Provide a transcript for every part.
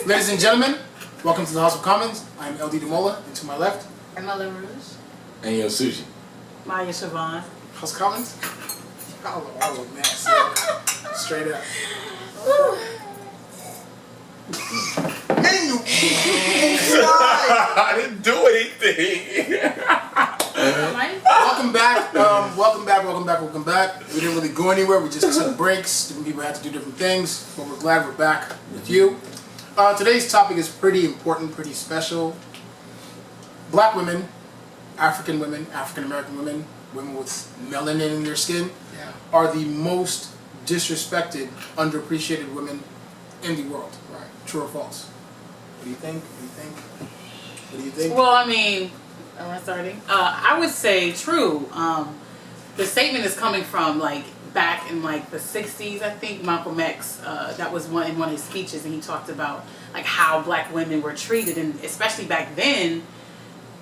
Ladies and gentlemen, welcome to the House of Commons. I'm LD Demola, and to my left, Emma Rouge. And Yo Sushi. Maya Siobhan. House of Commons. All of mess. Straight up. I didn't do anything. Welcome back. Welcome back. We didn't really go anywhere. We just took breaks. Different people had to do different things, but we're glad we're back with you. Today's topic is pretty important, pretty special. Black women, African American women, women with melanin in their skin, are the most disrespected, underappreciated women in the world. Right? True or false? What do you think? What do you think? Well, I mean, am I starting? I would say true. The statement is coming from like back in like the 60s, I think. Malcolm X, that was in one of his speeches, and he talked about like how black women were treated, and especially back then.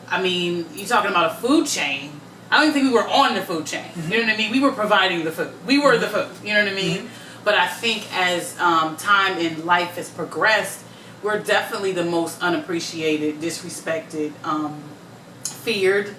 I mean, you're talking about a food chain. I don't even think we were on the food chain. Mm-hmm. You know what I mean? We were providing the food. We were the food. You know what I mean? Mm-hmm. But I think as time in life has progressed, we're definitely the most unappreciated, disrespected, feared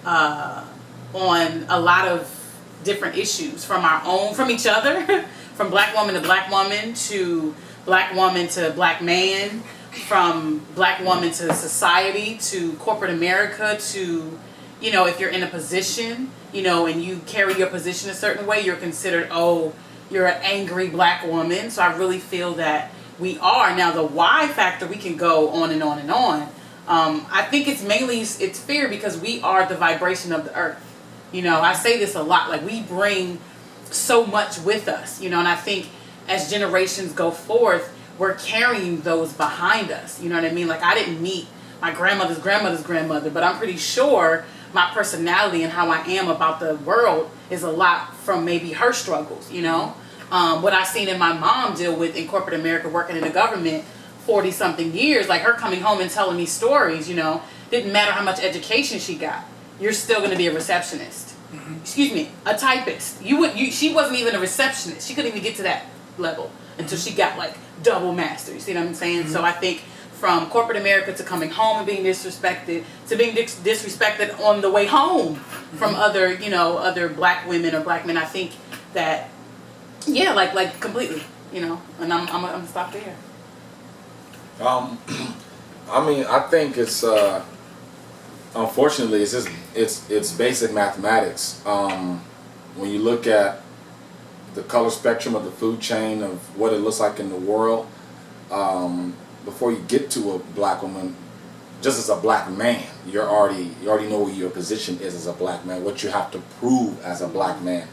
on a lot of different issues from each other, from black woman to black woman to black woman to black man, from black woman to society to corporate America to, you know, if you're in a position, you know, and you carry your position a certain way, you're considered, oh, you're an angry black woman. So I really feel that we are. Now the why factor, we can go on and on and on. I think it's fear because we are the vibration of the earth. You know, I say this a lot, like we bring so much with us, you know, and I think as generations go forth, we're carrying those behind us. You know what I mean? Like I didn't meet my grandmother's grandmother, but I'm pretty sure my personality and how I am about the world is a lot from maybe her struggles, you know? What I've seen in my mom deal with in corporate America, working in the government 40 something years, like her coming home and telling me stories, you know, didn't matter how much education she got. You're still going to be a receptionist. Mm-hmm. Excuse me, a typist. She wasn't even a receptionist. She couldn't even get to that level until she got like double master. You see what I'm saying? Mm-hmm. So I think from corporate America to coming home and being disrespected to being disrespected on the way home from other, you know, other black women or black men, I think that, yeah, like completely, you know, and I'm gonna stop there. I mean, I think it's unfortunately it's basic mathematics. When you look at the color spectrum of the food chain of what it looks like in the world, before you get to a black woman, just as a black man, you already know what your position is as a black man, what you have to prove as a black man.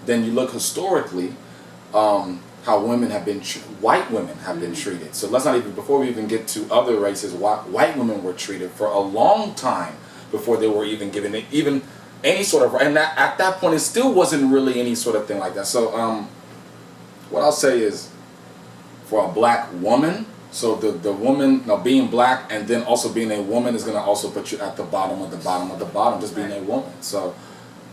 Then you look historically, how women have been, white women have been treated. So let's not even, before we even get to other races, white women were treated for a long time before they were even given even any sort of, and at that point it still wasn't really any sort of thing like that. So what I'll say is, for a black woman, so the woman, now being black and then also being a woman is going to also put you at the bottom of the bottom of the bottom, just being a woman. So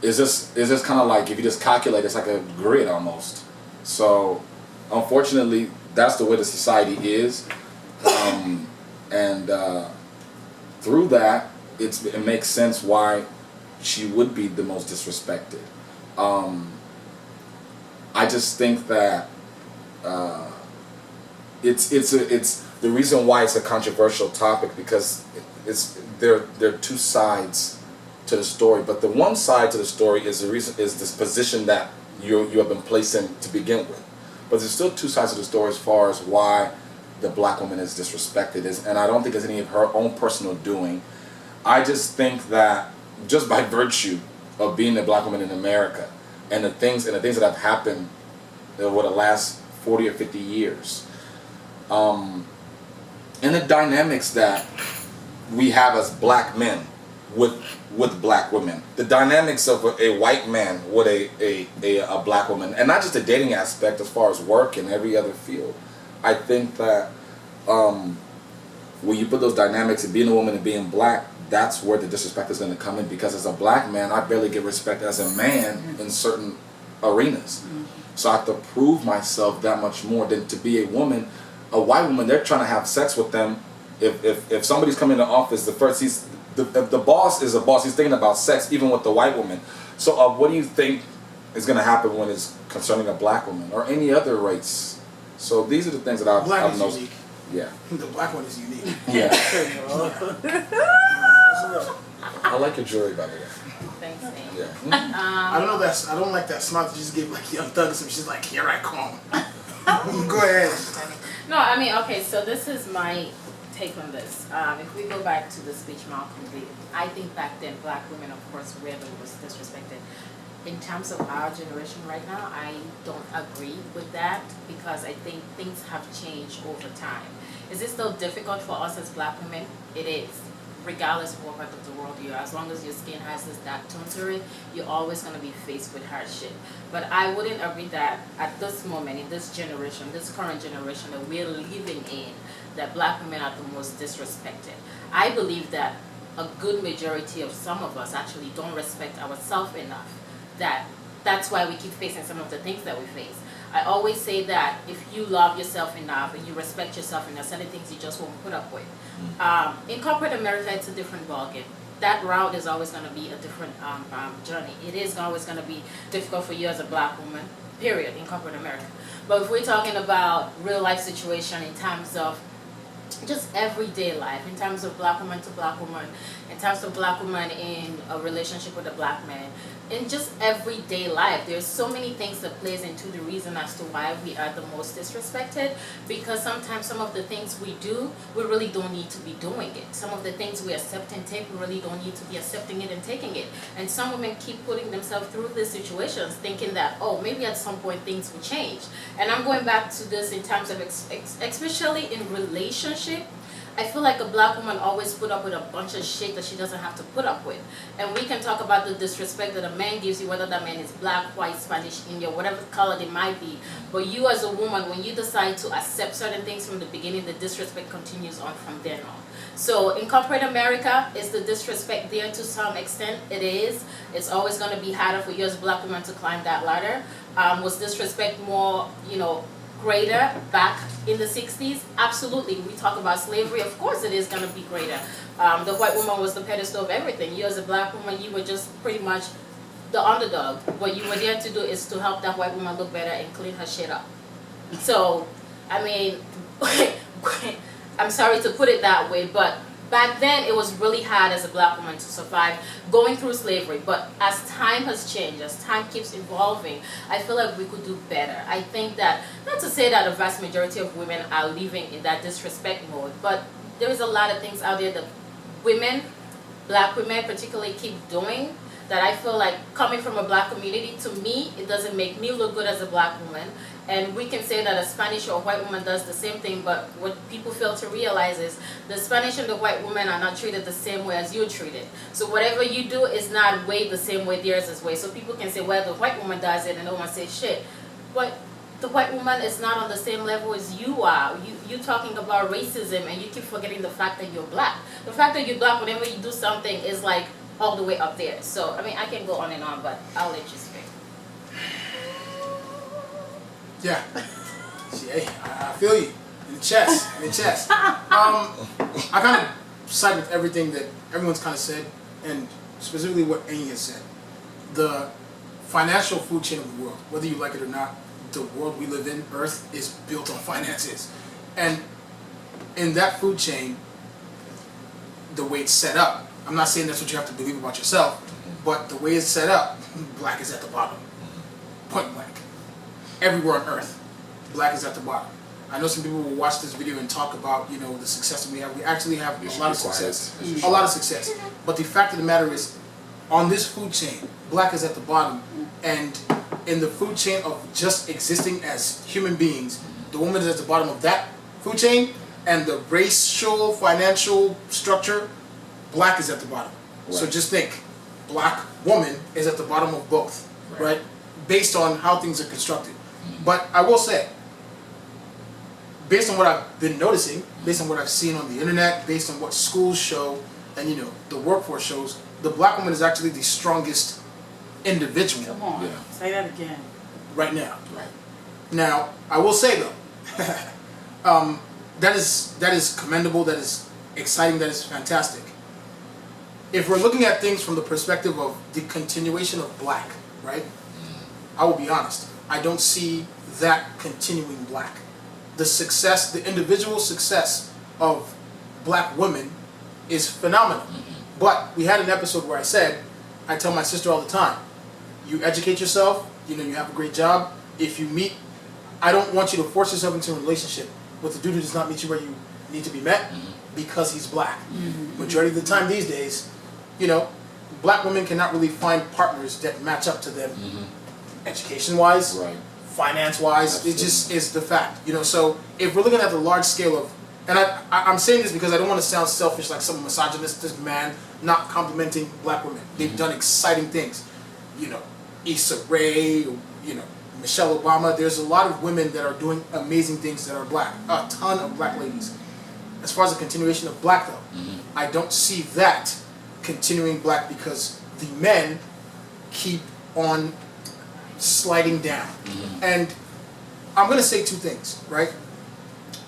is this kind of like, if you just calculate, it's like a grid almost. So unfortunately that's the way the society is, and through that it makes sense why she would be the most disrespected. I just think that it's the reason why it's a controversial topic, because there are two sides to the story, but the one side to the story is this position that you have been placed in to begin with. But there's still two sides of the story as far as why the black woman is disrespected, and I don't think it's any of her own personal doing. I just think that just by virtue of being a black woman in America and the things that have happened over the last 40 or 50 years, and the dynamics that we have as black men with black women, the dynamics of a white man with a black woman, and not just the dating aspect as far as work and every other field. I think that when you put those dynamics of being a woman and being black, that's where the disrespect is going to come in, because as a black man, I barely get respect as a man in certain arenas. So I have to prove myself that much more than to be a woman. a white woman, they're trying to have sex with them. If somebody's coming into office, the first if the boss is a boss, he's thinking about sex even with the white woman. So what do you think is going to happen when it's concerning a black woman or any other race? So these are the things that I've noticed. Unique. Yeah. The black one is unique. Yeah. I like your jewelry, by the way. Thanks, man. Yeah. I don't know I don't like that smile that you just gave like Young Thug. So she's like, here I come. Go ahead. No, I mean, okay, so this is my take on this. If we go back to the speech Malcolm did, I think back then black women, of course, were the most disrespected. In terms of our generation right now, I don't agree with that because I think things have changed over time. Is it still difficult for us as black women? It is. Regardless of what part of the world you are, as long as your skin has this dark tone to it, you're always going to be faced with hardship. But I wouldn't agree that at this moment, in this generation, this current generation that we're living in, that black women are the most disrespected. I believe that a good majority of some of us actually don't respect ourselves enough. That's why we keep facing some of the things that we face. I always say that if you love yourself enough and you respect yourself enough, certain things you just won't put up with. In corporate America, it's a different ballgame. That route is always going to be a different journey. It is always going to be difficult for you as a black woman, period, in corporate America. But if we're talking about real life situation in terms of just everyday life, in terms of black woman to black woman, in terms of black woman in a relationship with a black man, in just everyday life, there's so many things that plays into the reason as to why we are the most disrespected, because sometimes some of the things we do, we really don't need to be doing it. Some of the things we accept and take, we really don't need to be accepting it and taking it. And some women keep putting themselves through these situations thinking that, oh, maybe at some point things will change. And I'm going back to this in terms of, especially in relationship, I feel like a black woman always put up with a bunch of shit that she doesn't have to put up with. And we can talk about the disrespect that a man gives you, whether that man is black, white, Spanish, Indian, whatever color they might be. But you as a woman, when you decide to accept certain things from the beginning, the disrespect continues on from then on. So in corporate America, is the disrespect there to some extent? It is. It's always going to be harder for you as a black woman to climb that ladder. Was disrespect more, greater back in the 60s? Absolutely. We talk about slavery, of course it is going to be greater. The white woman was the pedestal of everything. You as a black woman, you were just pretty much the underdog. What you were there to do is to help that white woman look better and clean her shit up. So, I mean, I'm sorry to put it that way, but back then it was really hard as a black woman to survive going through slavery. But as time has changed, as time keeps evolving, I feel like we could do better. I think that, not to say that a vast majority of women are living in that disrespect mode, but there is a lot of things out there that women, black women particularly, keep doing that I feel like, coming from a black community, to me, it doesn't make me look good as a black woman. And we can say that a Spanish or a white woman does the same thing, but what people fail to realize is the Spanish and the white woman are not treated the same way as you're treated. So whatever you do is not weighed the same way theirs is weighed. So people can say, well, the white woman does it, and no one says shit. But the white woman is not on the same level as you are. You're talking about racism, and you keep forgetting the fact that you're black. The fact that you're black, whenever you do something, is like all the way up there. So, I mean, I can go on and on, but I'll let you speak. Yeah. See, hey, I feel you. In the chest. I kind of side with everything that everyone's kind of said, and specifically what Amy has said. The financial food chain of the world, whether you like it or not, the world we live in, Earth, is built on finances. And in that food chain, the way it's set up, I'm not saying that's what you have to believe about yourself, but the way it's set up, black is at the bottom. Point blank. Everywhere on Earth, black is at the bottom. I know some people will watch this video and talk about, the success that we have. We actually have a lot of success. A lot of success. But the fact of the matter is, on this food chain, black is at the bottom. And in the food chain of just existing as human beings, the woman is at the bottom of that food chain, and the racial, financial structure, black is at the bottom. Right. So just think, black woman is at the bottom of both, right? Based on how things are constructed. But I will say, based on what I've been noticing, based on what I've seen on the internet, based on what schools show, and the workforce shows, the black woman is actually the strongest individual. Come on, say that again. Right now. Right. Now, I will say though, That is commendable. That is exciting. That is fantastic. If we're looking at things from the perspective of the continuation of black, right? I will be honest. I don't see that continuing black. The success, the individual success of black women is phenomenal. But we had an episode where I said, I tell my sister all the time, you educate yourself, you have a great job. If you meet, I don't want you to force yourself into a relationship with a dude who does not meet you where you need to be met because he's black. Majority of the time these days, black women cannot really find partners that match up to them education-wise, Right. finance-wise. It just is the fact. So if we're looking at the large scale of, and I'm saying this because I don't want to sound selfish like some misogynistic man not complimenting black women. They've done exciting things. Issa Rae, Michelle Obama. There's a lot of women that are doing amazing things that are black. A ton of black ladies. As far as the continuation of black though, I don't see that continuing black because the men keep on sliding down. And I'm going to say two things, right?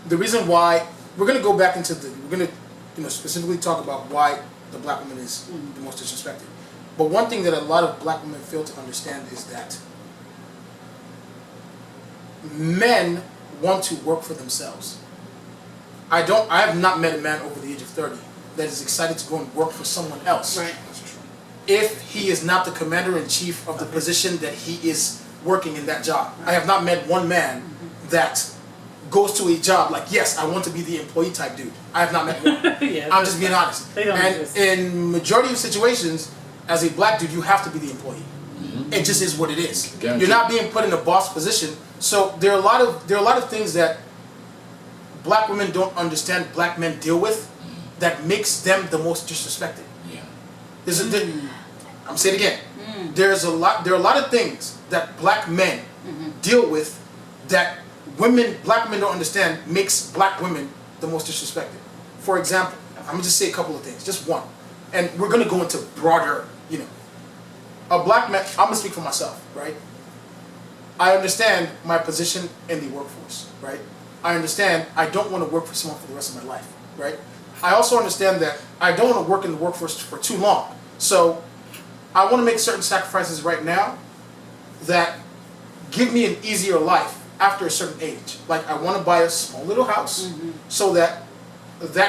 The reason why, we're going to go back into we're going to specifically talk about why the black woman is the most disrespected. But one thing that a lot of black women fail to understand is that men want to work for themselves. I have not met a man over the age of 30 that is excited to go and work for someone else. Right. If he is not the commander-in-chief of the position that he is working in that job. I have not met one man that goes to a job like, yes, I want to be the employee type dude. I have not met one. Yeah, I'm just being honest. They don't And exist. in majority of situations, as a black dude, you have to be the employee. It just is what it is. Guaranteed. You're not being put in a boss position. So there are a lot of things that black women don't understand black men deal with that makes them the most disrespected. Yeah. I'm saying it again. There are a lot of things that black men deal with that black women don't understand makes black women the most disrespected. For example, I'm gonna just say a couple of things, just one. And we're gonna go into broader, a black man, I'm gonna speak for myself, right? I understand my position in the workforce, right? I understand I don't want to work for someone for the rest of my life, right? I also understand that I don't want to work in the workforce for too long. So I want to make certain sacrifices right now that give me an easier life after a certain age. Like I want to buy a small little house so that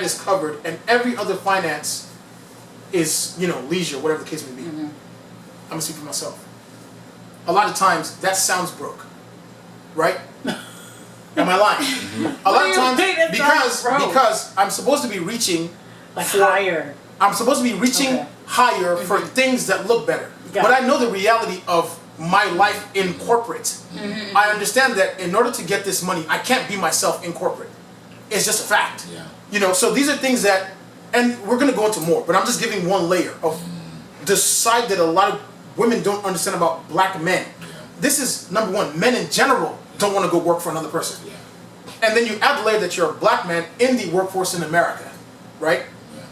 is covered and every other finance is, leisure, whatever the case may be. I'm going to speak for myself. A lot of times that sounds broke, right? Am I lying? A lot of times because I'm supposed to be reaching higher. I'm supposed to be reaching higher for things that look better. But I know the reality of my life in corporate. I understand that in order to get this money, I can't be myself in corporate. It's just a fact. Yeah. So these are things that, and we're going to go into more, but I'm just giving one layer of the side that a lot of women don't understand about black men. This is number one. Men in general don't want to go work for another person. And then you add the layer that you're a black man in the workforce in America, right?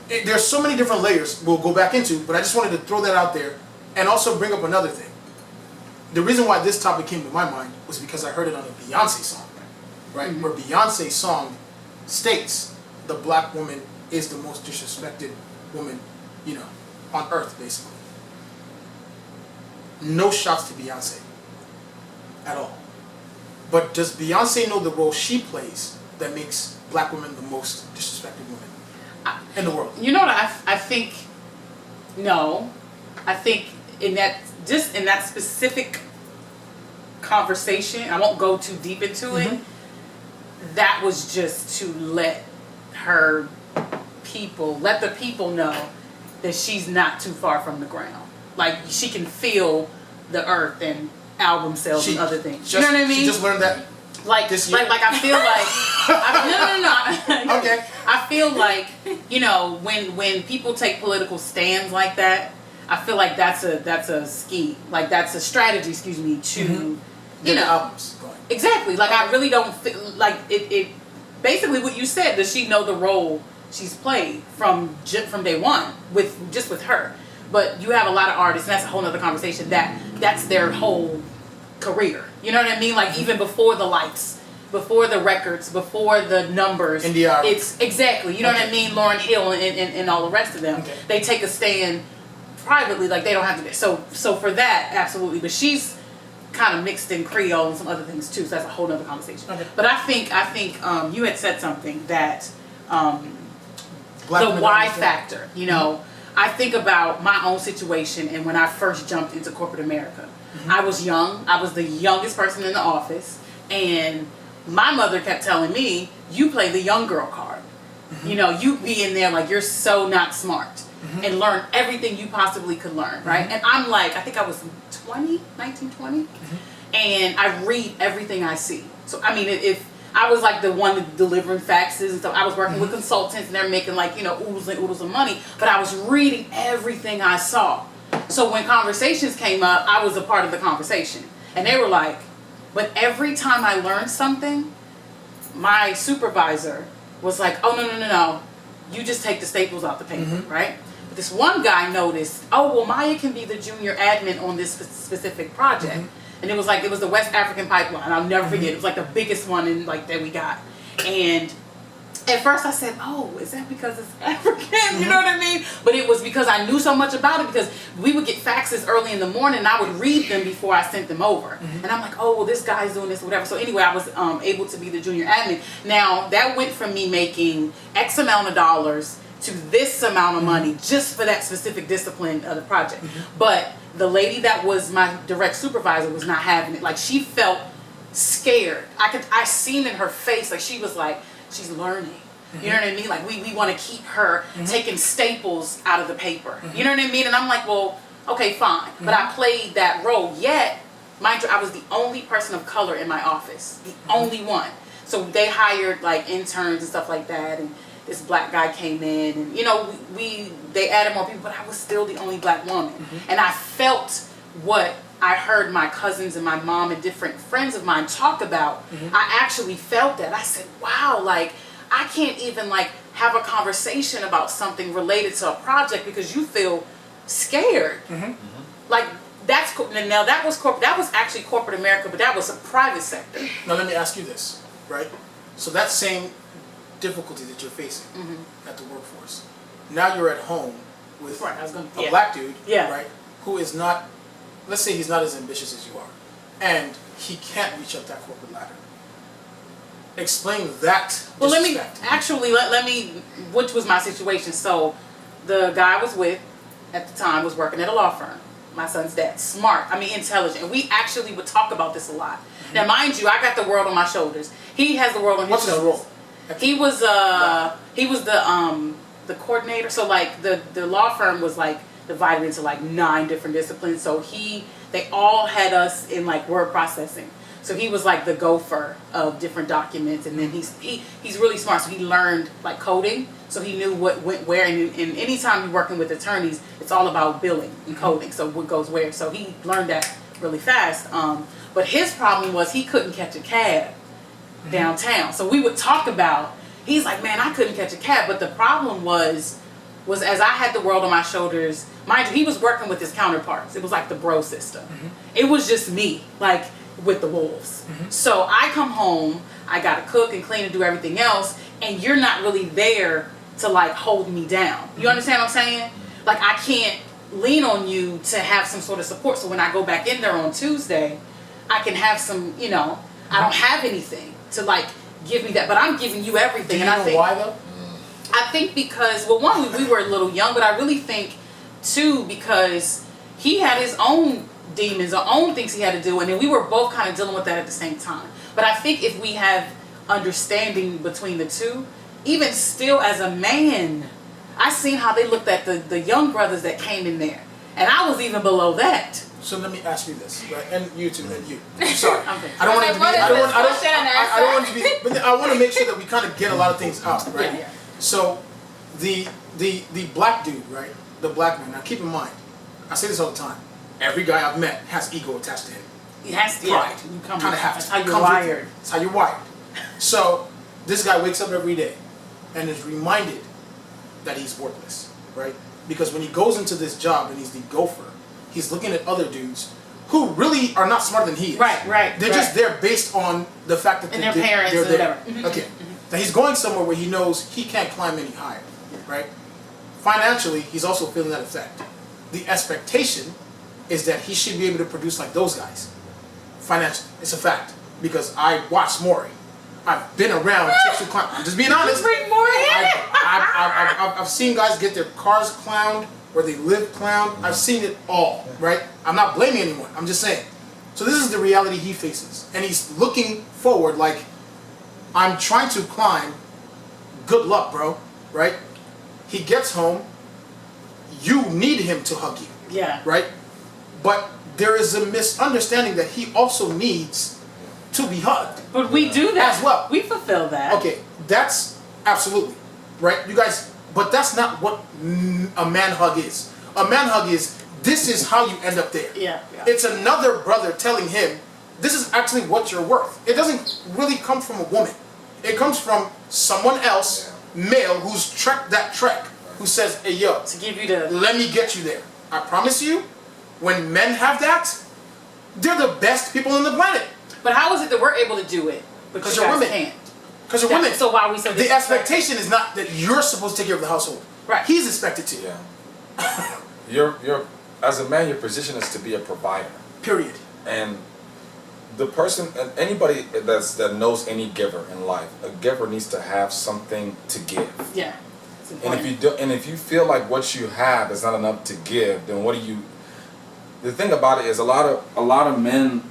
There's so many different layers we'll go back into, but I just wanted to throw that out there and also bring up another thing. The reason why this topic came to my mind was because I heard it on a Beyonce song, right? Where Beyonce's song states the black woman is the most disrespected woman, on earth, basically. No shots to Beyonce at all. But does Beyonce know the role she plays that makes black women the most disrespected women in the world? You know what I think? No, I think in that specific conversation, I won't go too deep into it. That was just to let the people know that she's not too far from the ground. Like she can feel the earth and album sales and other things. You know what I mean? She just learned that. Like this year? like I feel like no. Okay. I feel like when people take political stands like that, I feel like that's a scheme, like that's a strategy. Excuse me, to Get the albums going. exactly. Like I really don't feel like it. Basically, what you said. Does she know the role she's played from day one with her? But you have a lot of artists, and that's a whole nother conversation. That's their whole career. You know what I mean? Like even before the lights, before the records, before the numbers. NDR. It's exactly, you know what I mean? Lauryn Hill and all the rest of them. Okay. They take a stand privately, like they don't have to. So for that, absolutely. But she's kind of mixed in Creole and some other things too. So that's a whole other conversation. Okay. But I think you had said something that Black the women why understand. factor. You know, I think about my own situation and when I first jumped into corporate America. I was young. I was the youngest person in the office, and my mother kept telling me, "You play the young girl card. You know, you be in there like you're so not smart." And learn everything you possibly could learn, right? And I'm like, I think I was 19, 20, and I read everything I see. So, I mean, if I was like the one delivering faxes and stuff, I was working with consultants and they're making like, you know, oodles and oodles of money, but I was reading everything I saw. So when conversations came up, I was a part of the conversation. And they were like, but every time I learned something, my supervisor was like, oh, no. You just take the staples out the paper, right? But this one guy noticed, oh, well, Maya can be the junior admin on this specific project. And it was the West African pipeline. I'll never forget. It was like the biggest one in like that we got. And at first I said, oh, is that because it's African? You know what I mean? But it was because I knew so much about it, because we would get faxes early in the morning and I would read them before I sent them over. And I'm like, oh, well, this guy's doing this, whatever. So anyway, I was able to be the junior admin. Now, that went from me making X amount of dollars to this amount of money just for that specific discipline of the project. But the lady that was my direct supervisor was not having it. Like, she felt scared. I seen in her face, like she was like, she's learning. You know what I mean? Like we want to keep her taking staples out of the paper. You know what I mean? And I'm like, well, okay, fine. But I played that role. Yet, mind you, I was the only person of color in my office. The only one. So they hired like interns and stuff like that. And this black guy came in, and you know, they added more people, but I was still the only black woman. And I felt what I heard my cousins and my mom and different friends of mine talk about. I actually felt that. I said, wow, like I can't even like have a conversation about something related to a project because you feel scared. Like that's now that was corporate. That was actually corporate America, but that was a private sector. Now let me ask you this, right? So that same difficulty that you're facing at the workforce, now you're at home with a black dude, right? Who is not, let's say he's not as ambitious as you are, and he can't reach up that corporate ladder. Explain that. Well, let me, which was my situation. So the guy I was with at the time was working at a law firm. My son's dad, smart, I mean intelligent. And we actually would talk about this a lot. Now mind you, I got the world on my shoulders. He has the world on his shoulders. What's his role? He was the coordinator. So like the law firm was like divided into like 9 different disciplines. So they all had us in like word processing. So he was like the gopher of different documents, and then he's really smart. So he learned like coding, so he knew what went where. And anytime you're working with attorneys, it's all about billing and coding. So what goes where. So he learned that really fast. But his problem was he couldn't catch a cab downtown. So we would talk about. He's like, man, I couldn't catch a cab. But the problem was as I had the world on my shoulders. Mind you, he was working with his counterparts. It was like the bro system. It was just me, like, with the wolves. So I come home, I gotta cook and clean and do everything else, and you're not really there to like hold me down. You understand what I'm saying? Like I can't lean on you to have some sort of support. So when I go back in there on Tuesday, I can have some, you know, I don't have anything to like give me that, but I'm giving you everything. Do you know why though? I think because, well, one, we were a little young, but I really think two, because he had his own demons or own things he had to do, and then we were both kind of dealing with that at the same time. But I think if we have understanding between the two, even still as a man, I seen how they looked at the young brothers that came in there, and I was even below that. So let me ask you this, right? And you too, and you. I'm sorry. Okay. I don't want to be. But I want to make sure that we kind of get a lot of things out, right? Yeah. So, the black dude, right? The black man. Now keep in mind, I say this all the time. Every guy I've met has ego attached to him. He has to. Pride. You come kind of have That's to. how you're wired. That's how you're wired. So this guy wakes up every day and is reminded that he's worthless, right? Because when he goes into this job and he's the gopher, he's looking at other dudes who really are not smarter than he is. Right. They're just there based on the fact that And their parents they're or there. whatever. Okay. That he's going somewhere where he knows he can't climb any higher, right? Financially, he's also feeling that effect. The expectation is that he should be able to produce like those guys. Financially, it's a fact because I watched Maury. I've been around chicks who clown. I'm just being honest. Bring Maury in. I've seen guys get their cars clowned, where they live clowned. I've seen it all, right? I'm not blaming anyone. I'm just saying. So this is the reality he faces, and he's looking forward like, I'm trying to climb. Good luck, bro. Right? He gets home. You need him to hug you. Yeah. Right? But there is a misunderstanding that he also needs to be hugged. But we do that as well. We fulfill that. Okay, that's absolutely right, you guys. But that's not what a man hug is. A man hug is, this is how you end up there. Yeah. It's another brother telling him, this is actually what you're worth. It doesn't really come from a woman. It comes from someone else, male, who's trekked that trek, who says, hey yo, To give you the. let me get you there. I promise you, when men have that, they're the best people on the planet. But how is it that we're able to do it, but Because you you're guys women. can't? Because you're women. So why are we so? The expectation is not that you're supposed to take care of the household. Right. He's expected to. Yeah. You're as a man, your position is to be a provider. Period. And the person, anybody that knows any giver in life, a giver needs to have something to give. Yeah. It's And important. if you do, and if you feel like what you have is not enough to give, then what do you? The thing about it is, a lot of men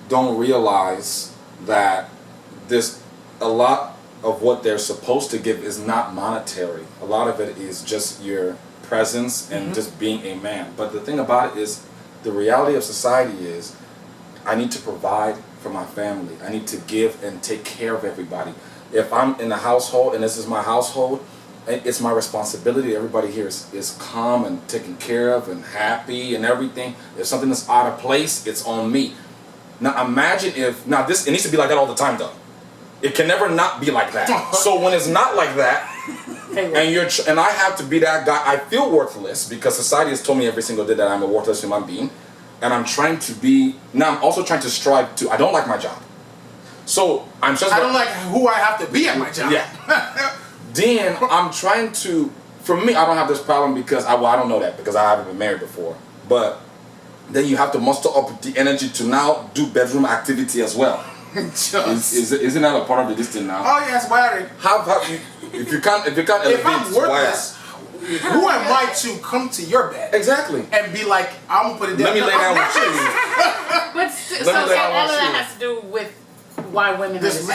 don't realize that a lot of what they're supposed to give is not monetary. A lot of it is just your presence and just being a man. But the thing about it is, the reality of society is, I need to provide for my family. I need to give and take care of everybody. If I'm in a household and this is my household, it's my responsibility. Everybody here is calm and taken care of and happy and everything. If something is out of place, it's on me. Now imagine if, it needs to be like that all the time though. It can never not be like that. So when it's not like that, and I have to be that guy, I feel worthless because society has told me every single day that I'm a worthless human being. And I'm trying to be, now I'm also trying to strive to, I don't like my job. So I'm just, I don't like who I have to be at my job. Yeah. Then I'm trying to, for me, I don't have this problem because, I don't know that because I haven't been married before. But then you have to muster up the energy to now do bedroom activity as well. Isn't that a part of this thing now? Oh yes, wiring. If you can't If I'm worthless, who am I to come to your bed? Exactly. And be like, I'm gonna put it down. Let me lay down with you. But so all of that has to do with why women are There's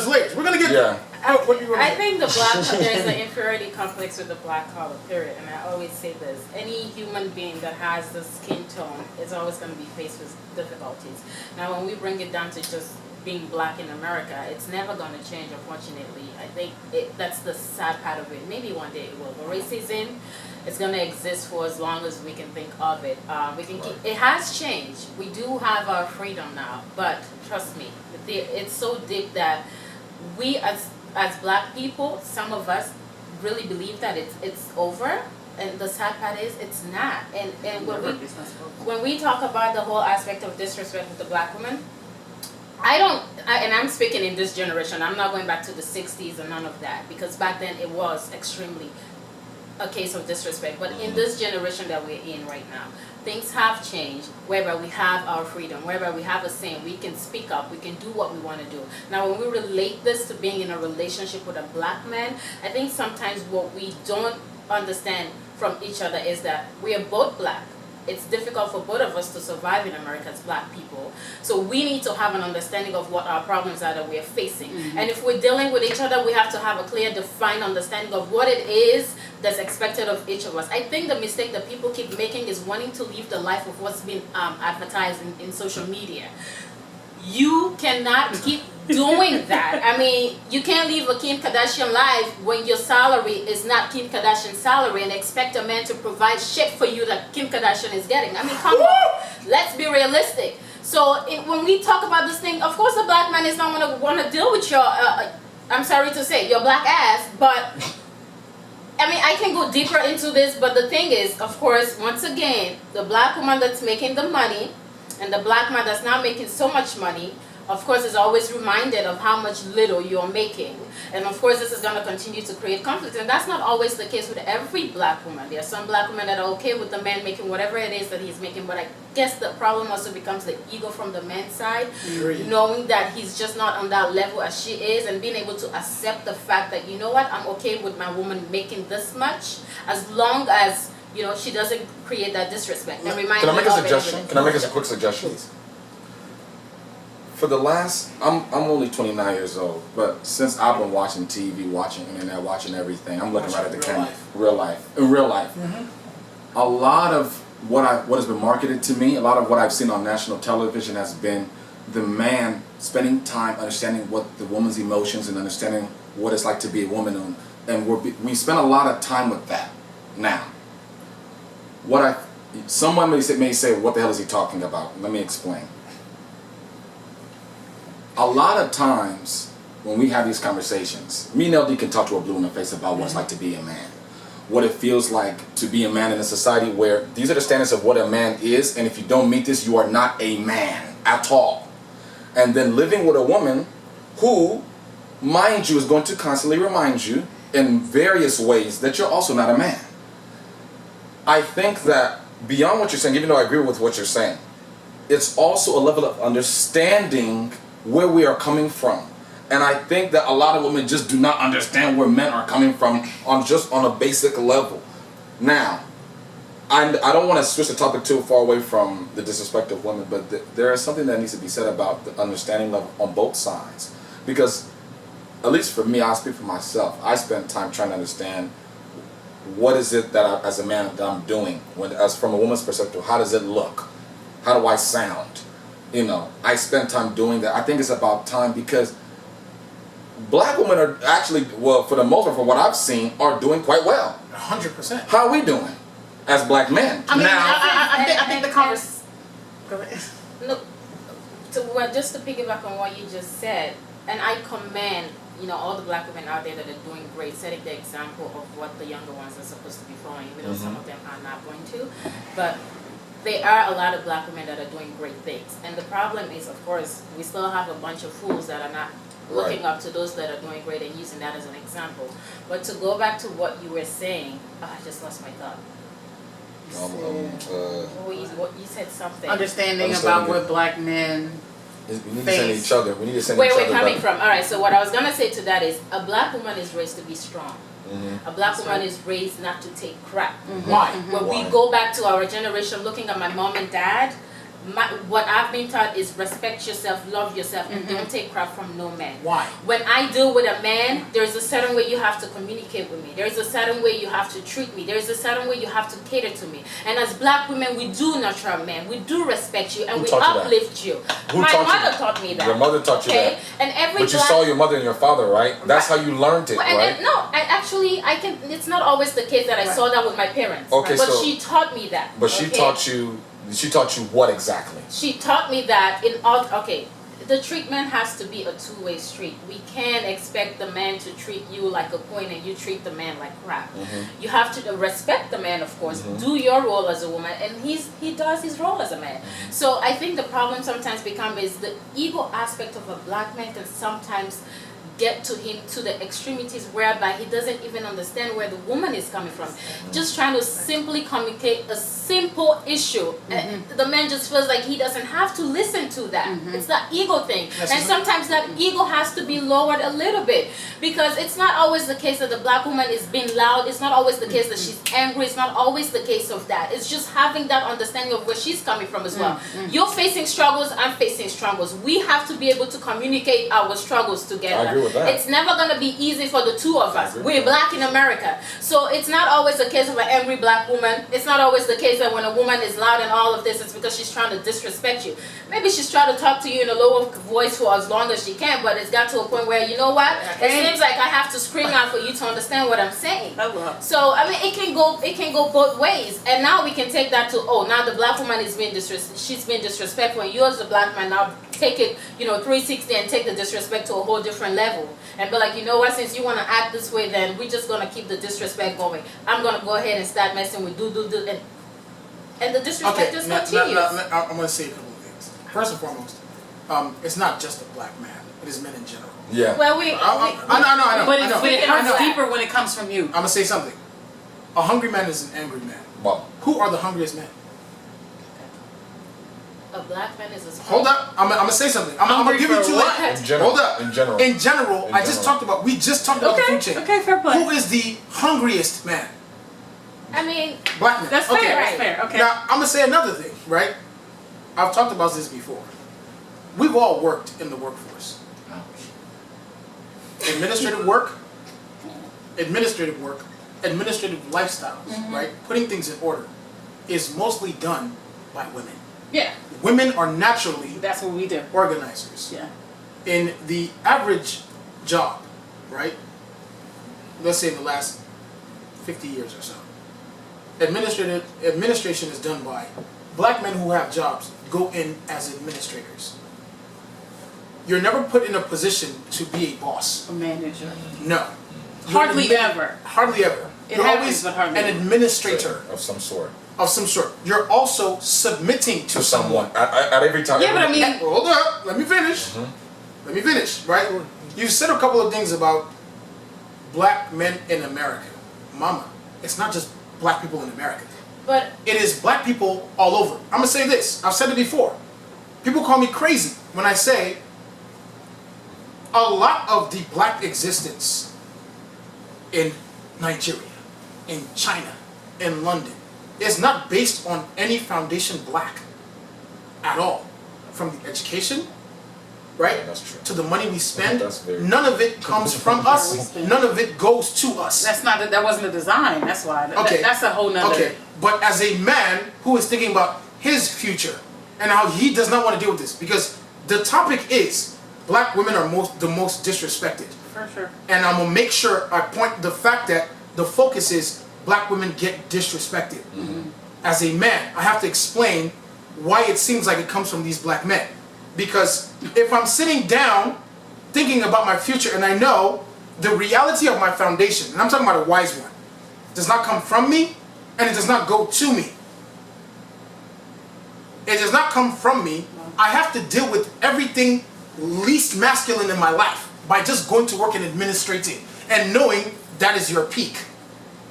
layers. We're gonna get there. What do you want to I say? think there's an inferiority complex with the black collar, period. And I always say this: any human being that has the skin tone is always going to be faced with difficulties. Now, when we bring it down to just being black in America, it's never going to change, unfortunately. I think that's the sad part of it. Maybe one day it will. But racism is going to exist for as long as we can think of it. It has changed. We do have our freedom now, but trust me, it's so deep that we as black people, some of us really believe that it's over, and the sad part is it's not. And when we talk about the whole aspect of disrespect with the black woman, and I'm speaking in this generation, I'm not going back to the 60s and none of that, because back then it was extremely a case of disrespect. But in this generation that we're in right now, things have changed, whereby we have our freedom, whereby we have a say, we can speak up, we can do what we want to do. Now, when we relate this to being in a relationship with a black man, I think sometimes what we don't understand from each other is that we are both black. It's difficult for both of us to survive in America as black people. So we need to have an understanding of what our problems are that we are facing. And if we're dealing with each other, we have to have a clear, defined understanding of what it is that's expected of each of us. I think the mistake that people keep making is wanting to live the life of what's been advertised in social media. You cannot keep doing that. I mean, you can't live a Kim Kardashian life when your salary is not Kim Kardashian's salary and expect a man to provide shit for you that Kim Kardashian is getting. I mean, come on. Let's be realistic. So when we talk about this thing, of course the black man is not going to want to deal with your, I'm sorry to say, your black ass, but I mean, I can go deeper into this, but the thing is, of course, once again, the black woman that's making the money and the black man that's not making so much money, of course, is always reminded of how much little you're making. And of course, this is going to continue to create conflict. And that's not always the case with every black woman. There are some black women that are okay with the man making whatever it is that he's making. But I guess the problem also becomes the ego from the man's side. Knowing that he's just not on that level as she is, and being able to accept the fact that, you know what, I'm okay with my woman making this much, as long as, you know, she doesn't create that disrespect. And remind Can I me make a of it. suggestion? Can I make a quick suggestion? For the last, I'm only 29 years old, but since I've been watching TV, watching internet, watching everything, I'm looking right at the camera. In real life. A lot of what has been marketed to me, a lot of what I've seen on national television has been the man spending time understanding what the woman's emotions and understanding what it's like to be a woman, and we spend a lot of time with that. Now, someone may say, what the hell is he talking about? Let me explain. A lot of times when we have these conversations, me and LD can talk to a blue in the face about what it's like to be a man. What it feels like to be a man in a society where these are the standards of what a man is, and if you don't meet this, you are not a man at all. And then living with a woman who, mind you, is going to constantly remind you in various ways that you're also not a man. I think that beyond what you're saying, even though I agree with what you're saying, it's also a level of understanding where we are coming from. And I think that a lot of women just do not understand where men are coming from on a basic level. Now, I don't want to switch the topic too far away from the disrespect of women, but there is something that needs to be said about the understanding level on both sides. Because, at least for me, I'll speak for myself, I spend time trying to understand what is it that as a man that I'm doing, as from a woman's perspective, how does it look? How do I sound? You know, I spend time doing that. I think it's about time, because black women are actually, well, for the most part, from what I've seen, are doing quite well. 100%. How are we doing as black men? I mean, now, I think the conversation. Go ahead. Look, just to piggyback on what you just said, and I commend, you know, all the black women out there that are doing great, setting the example of what the younger ones are supposed to be following, even though some of them are not going to. But there are a lot of black women that are doing great things. And the problem is, of course, we still have a bunch of fools that are not looking up to those that are doing great and using that as an example. But to go back to what you were saying, I just lost my thought. What you said something. Understanding about what black men. We need to send each other. We need to send each other. Where we're coming from. All right. So what I was gonna say to that is, a black woman is raised to be strong. A black woman is raised not to take crap. Why? When we go back to our generation, looking at my mom and dad, what I've been taught is respect yourself, love yourself, and don't take crap from no man. Why? When I deal with a man, there's a certain way you have to communicate with me. There's a certain way you have to treat me. There's a certain way you have to cater to me. And as black women, we do nurture a man. We do respect you, and we uplift you. My mother taught me that. Your mother taught you that. And every but you saw your mother and your father, right? That's how you learned it, right? I can. It's not always the case that I saw that with my parents. Okay, but she taught me that. But she taught you. She taught you what exactly? She taught me that the treatment has to be a two-way street. We can't expect the man to treat you like a queen and you treat the man like crap. You have to respect the man, of course, do your role as a woman, and he does his role as a man. So I think the problem sometimes is the ego aspect of a black man can sometimes get to him to the extremities whereby he doesn't even understand where the woman is coming from. Just trying to simply communicate a simple issue. The man just feels like he doesn't have to listen to that. It's that ego thing. And sometimes that ego has to be lowered a little bit, because it's not always the case that the black woman is being loud. It's not always the case that she's angry. It's not always the case of that. It's just having that understanding of where she's coming from as well. You're facing struggles, I'm facing struggles. We have to be able to communicate our struggles together. I agree with that. It's never going to be easy for the two of us. We're black in America. So it's not always the case of an angry black woman. It's not always the case that when a woman is loud and all of this, it's because she's trying to disrespect you. Maybe she's trying to talk to you in a lower voice for as long as she can, but it's got to a point where, you know what? It seems like I have to scream out for you to understand what I'm saying. So, I mean, it can go both ways. And now we can take that to, now the black woman is she's being disrespectful, and you as the black man now take it, 360 and take the disrespect to a whole different level. level and be like, you know what, since you want to act this way, then we're just going to keep the disrespect going. I'm going to go ahead and start messing with and the disrespect just continues. I'm going to say a couple of things. First and foremost, it's not just a black man. It is men in general. Yeah. Well, I know. But I know. it hurts deeper when it comes from you. I'm going to say something. A hungry man is an angry man. Well, Who are the hungriest men? a black man is a Hold up. I'm going to say something. I'm going to give you two. in general. Hold up. In general. In general, we just talked about the food chain. Okay, fair play. Who is the hungriest man? I mean, Black man. That's okay. fair. That's fair. Okay. Now, I'm going to say another thing, right? I've talked about this before. We've all worked in the workforce. Administrative work, administrative lifestyles, right? Putting things in order is mostly done by women. Yeah. Women are naturally That's what we do. organizers. Yeah. In the average job, right? Let's say in the last 50 years or so. Administration is done by black men who have jobs go in as administrators. You're never put in a position to be a boss. A manager. No. Hardly ever. Hardly ever. It You're happens, always but hardly an ever. administrator Of some sort. of some sort. You're also submitting to someone. At every time. Yeah, but I mean, Hold up. Let me finish. Let me finish, right? You said a couple of things about black men in America. Mama, it's not just black people in America. but It is black people all over. I'm going to say this. I've said it before. People call me crazy when I say a lot of the black existence in Nigeria, in China, in London is not based on any foundation black at all. From the education, right, Yeah, that's true. to the money we spend, That's very none of it comes from us. None of it goes to us. that wasn't the design. That's why. Okay. That's a whole nother. Okay, but as a man who is thinking about his future and how he does not want to deal with this, because the topic is black women are the most disrespected, For sure. and I'm gonna make sure I point the fact that the focus is black women get disrespected. As a man, I have to explain why it seems like it comes from these black men, because if I'm sitting down thinking about my future and I know the reality of my foundation, and I'm talking about a wise one, does not come from me and it does not go to me. It does not come from me. I have to deal with everything least masculine in my life by just going to work and administrating and knowing that is your peak.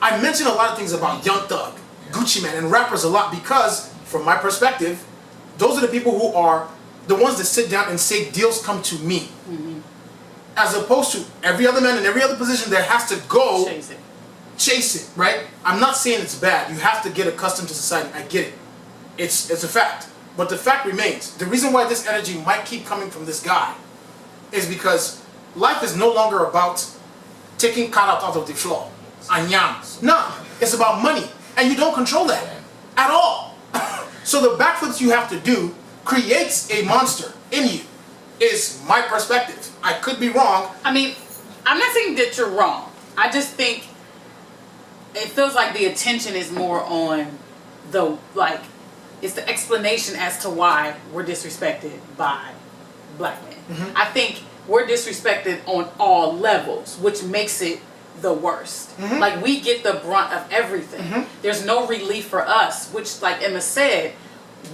I mention a lot of things about Young Thug, Gucci Mane, and rappers a lot because, from my perspective, those are the people who are the ones that sit down and say deals come to me. As opposed to every other man in every other position that has to go chase it, right? I'm not saying it's bad. You have to get accustomed to society. I get it. It's a fact. But the fact remains. The reason why this energy might keep coming from this guy is because life is no longer about taking carrot out of the floor. Anyam. No, it's about money. And you don't control that at all. So the backflips you have to do creates a monster in you, is my perspective. I could be wrong. I mean, I'm not saying that you're wrong. I just think it feels like the attention is more on the, like, it's the explanation as to why we're disrespected by black men. I think we're disrespected on all levels, which makes it the worst. Like, we get the brunt of everything. There's no relief for us, which, like Emma said,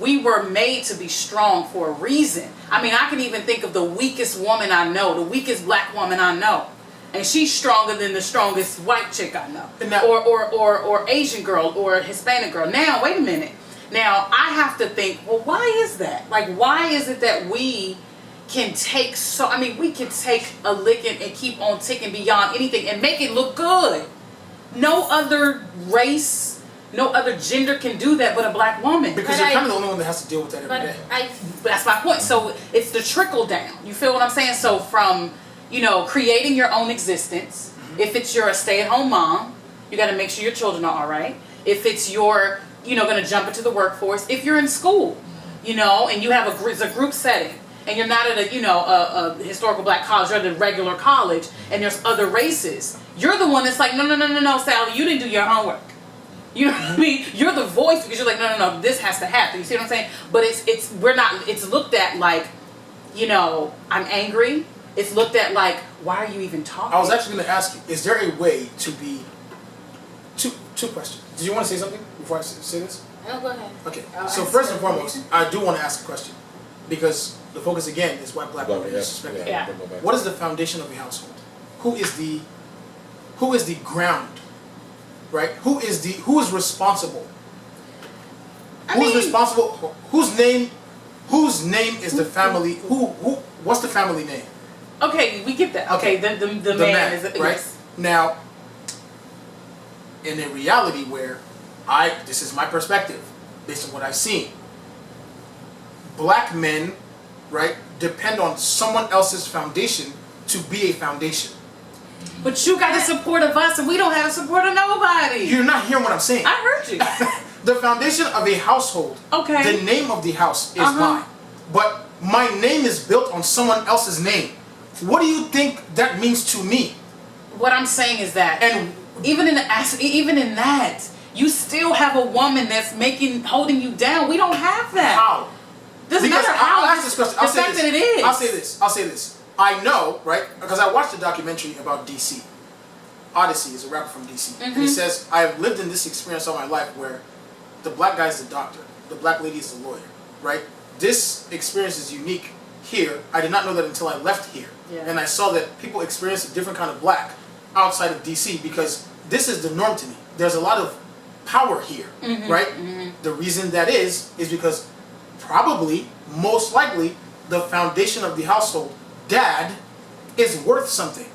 we were made to be strong for a reason. I mean, I can even think of the weakest woman I know, the weakest black woman I know, and she's stronger than the strongest white chick I know, or Asian girl, or Hispanic girl. Now, wait a minute. Now, I have to think, well, why is that? Like, why is it that we can take we can take a licking and keep on ticking beyond anything and make it look good? No other race, no other gender can do that but a black woman. Because you're kind of the only one that has to deal with that every day. That's my point. So it's the trickle down. You feel what I'm saying? So from, creating your own existence, if it's you're a stay-at-home mom, you got to make sure your children are all right. If it's you're, going to jump into the workforce, if you're in school, and you have a group setting, and you're not at a historical black college, you're at a regular college, and there's other races, you're the one that's like, no, Sally, you didn't do your homework. You know what I mean? You're the voice because you're like, no, this has to happen. You see what I'm saying? But it's looked at like, I'm angry, it's looked at like, why are you even talking? I was actually going to ask you, is there a way to be... Two questions. Did you want to say something before I say this? No, go ahead. Okay. I'll So answer first and it. foremost, I do want to ask a question. Because the focus again is why black women are disrespected. Yeah. What is the foundation of a household? Who is the ground? Right? Who is responsible? Who's responsible? Whose name is the family? What's the family name? Okay, we get that. Okay, the man is right? yes. Now, in a reality where this is my perspective, based on what I've seen, black men, right, depend on someone else's foundation to be a foundation. But you got the support of us, and we don't have the support of nobody. You're not hearing what I'm saying. I heard you. The foundation of a household, Okay. the name of the house is mine. But my name is built on someone else's name. What do you think that means to me? What I'm saying is that, And even in that, you still have a woman that's holding you down. We don't have that. how? Doesn't Because matter how. I'll ask this question. The fact that it is. I'll say this. I know, right? Because I watched a documentary about DC. Odyssey is a rapper from DC. And he says, I have lived in this experience all my life where the black guy is the doctor, the black lady is the lawyer, right? This experience is unique here. I did not know that until I left here. Yeah. And I saw that people experience a different kind of black outside of DC because this is the norm to me. There's a lot of power here, right? The reason that is because probably, most likely, the foundation of the household, dad, is worth something.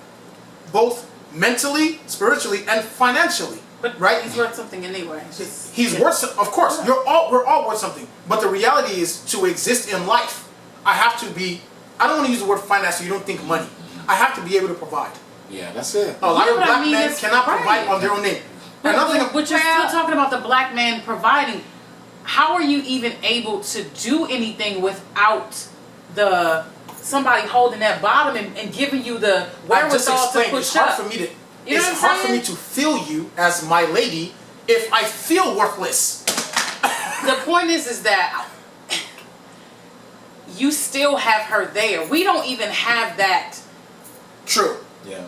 Both mentally, spiritually, and financially. But right? he's worth something anyway. He's worth, of course, we're all worth something. But the reality is, to exist in life, I have to be, I don't want to use the word finance so you don't think money. I have to be able to provide. Yeah, that's it. A lot of but I black mean, men that's cannot right. provide on their own name. But Another thing, you're still talking about the black man providing. How are you even able to do anything without somebody holding that bottom and giving you the I just wherewithal to explained, push it's hard up? for me to, You know it's what I'm hard for saying? me to feel you as my lady if I feel worthless. The point is that you still have her there. We don't even have that True. Yeah.